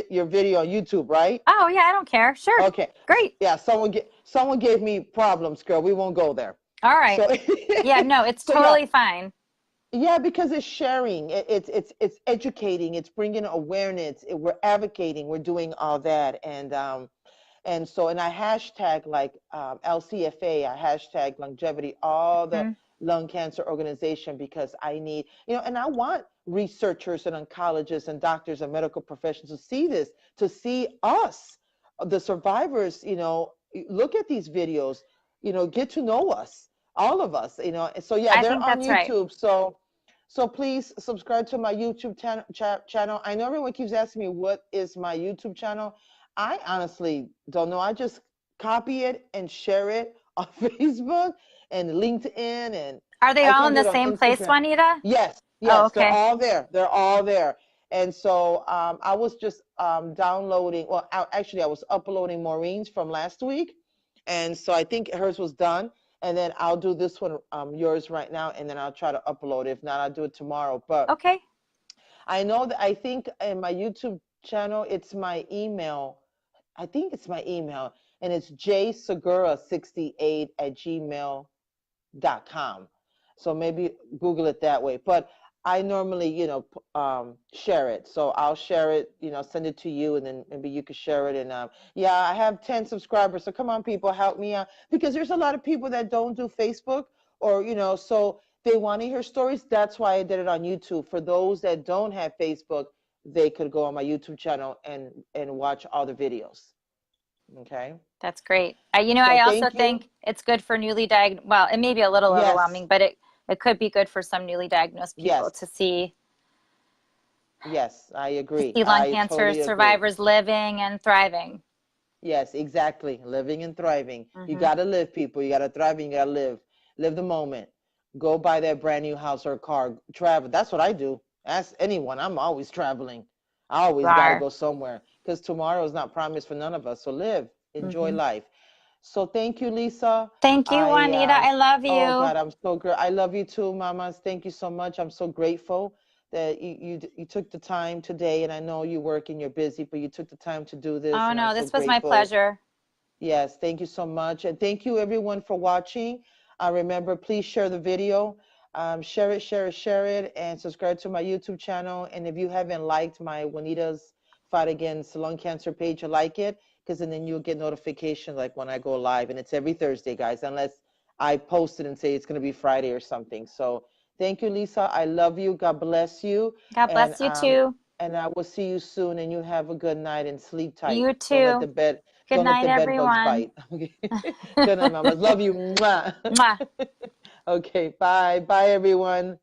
Speaker 1: your video on YouTube, right?
Speaker 2: Oh, yeah, I don't care. Sure.
Speaker 1: Okay.
Speaker 2: Great.
Speaker 1: Yeah, someone gave me problems, girl. We won't go there.
Speaker 2: All right.
Speaker 1: So
Speaker 2: Yeah, no, it's
Speaker 1: so yeah,
Speaker 2: totally fine.
Speaker 1: yeah, because it's sharing, it's educating, it's bringing awareness, we're advocating, we're doing all that, and I hashtag like LCFA, I hashtag longevity, all the
Speaker 2: Hmm.
Speaker 1: lung cancer organization, because I need, and I want researchers and oncologists and doctors and medical professionals to see this, to see us, the survivors, look at these videos, get to know us, all of us, So yeah,
Speaker 2: I
Speaker 1: they're
Speaker 2: think
Speaker 1: on
Speaker 2: that's right.
Speaker 1: YouTube. So please subscribe to my YouTube channel. I know everyone keeps asking me what is my YouTube channel. I honestly don't know. I just copy it and share it on Facebook and LinkedIn, and
Speaker 2: Are they
Speaker 1: I
Speaker 2: all
Speaker 1: can't
Speaker 2: in
Speaker 1: do
Speaker 2: the
Speaker 1: it on
Speaker 2: same place,
Speaker 1: Instagram.
Speaker 2: Juanita?
Speaker 1: Yes,
Speaker 2: Oh,
Speaker 1: yes, they're
Speaker 2: okay.
Speaker 1: all there. They're all there. And so I was just downloading, well, actually, I was uploading Maureen's from last week. And so I think hers was done. And then I'll do this one, yours right now, and then I'll try to upload it. If not, I'll do it tomorrow. But
Speaker 2: Okay.
Speaker 1: I know that I think in my YouTube channel, it's my email. I think it's my email, and it's jsegura68@gmail.com. So maybe Google it that way. But I normally, share it. So I'll share it, send it to you, and then maybe you could share it. And yeah, I have 10 subscribers. So come on, people, help me out, because there's a lot of people that don't do Facebook, or, so they want to hear stories. That's why I did it on YouTube. For those that don't have Facebook, they could go on my YouTube channel and watch all the videos. Okay.
Speaker 2: That's great.
Speaker 1: So
Speaker 2: I also
Speaker 1: thank you.
Speaker 2: think it's good for newly diagnosed. Well, it may be a little
Speaker 1: Yes.
Speaker 2: overwhelming, but it could be good for some newly diagnosed people
Speaker 1: Yes.
Speaker 2: to see
Speaker 1: Yes, I agree.
Speaker 2: lung
Speaker 1: I
Speaker 2: cancer
Speaker 1: totally agree.
Speaker 2: survivors living and thriving.
Speaker 1: Yes, exactly. Living and thriving. You
Speaker 2: Hmm.
Speaker 1: got to live, people. You got to thrive and you got to live. Live the moment. Go buy that brand new house or car. Travel. That's what I do. Ask anyone. I'm always traveling. I
Speaker 2: You
Speaker 1: always got to
Speaker 2: are.
Speaker 1: go somewhere, because tomorrow is not promised for none of us. So live, enjoy
Speaker 2: Hmm.
Speaker 1: life. So thank you, Lisa.
Speaker 2: Thank you,
Speaker 1: I
Speaker 2: Juanita. I love
Speaker 1: oh
Speaker 2: you.
Speaker 1: God, I'm so great. I love you too, mamas. Thank you so much. I'm so grateful that you took the time today, and I know you work and you're busy, but you took the time to do this,
Speaker 2: Oh,
Speaker 1: and I'm
Speaker 2: no,
Speaker 1: so
Speaker 2: this was my
Speaker 1: grateful.
Speaker 2: pleasure.
Speaker 1: Yes, thank you so much. And thank you everyone for watching. Remember, please share the video. Share it, and subscribe to my YouTube channel. And if you haven't liked my Juanita's Fight Against Lung Cancer page, you like it, because then you'll get notification like when I go live. And it's every Thursday, guys, unless I post it and say it's going to be Friday or something. So thank you, Lisa. I love you. God bless you.
Speaker 2: God
Speaker 1: And
Speaker 2: bless you too.
Speaker 1: I will see you soon. And you have a good night and sleep tight.
Speaker 2: You too. Good
Speaker 1: Don't let
Speaker 2: night,
Speaker 1: the bed bugs
Speaker 2: everyone.
Speaker 1: bite. Okay. Good night, mamas. Love you. Mwah.
Speaker 2: Mwah.
Speaker 1: Okay. Bye. Bye, everyone.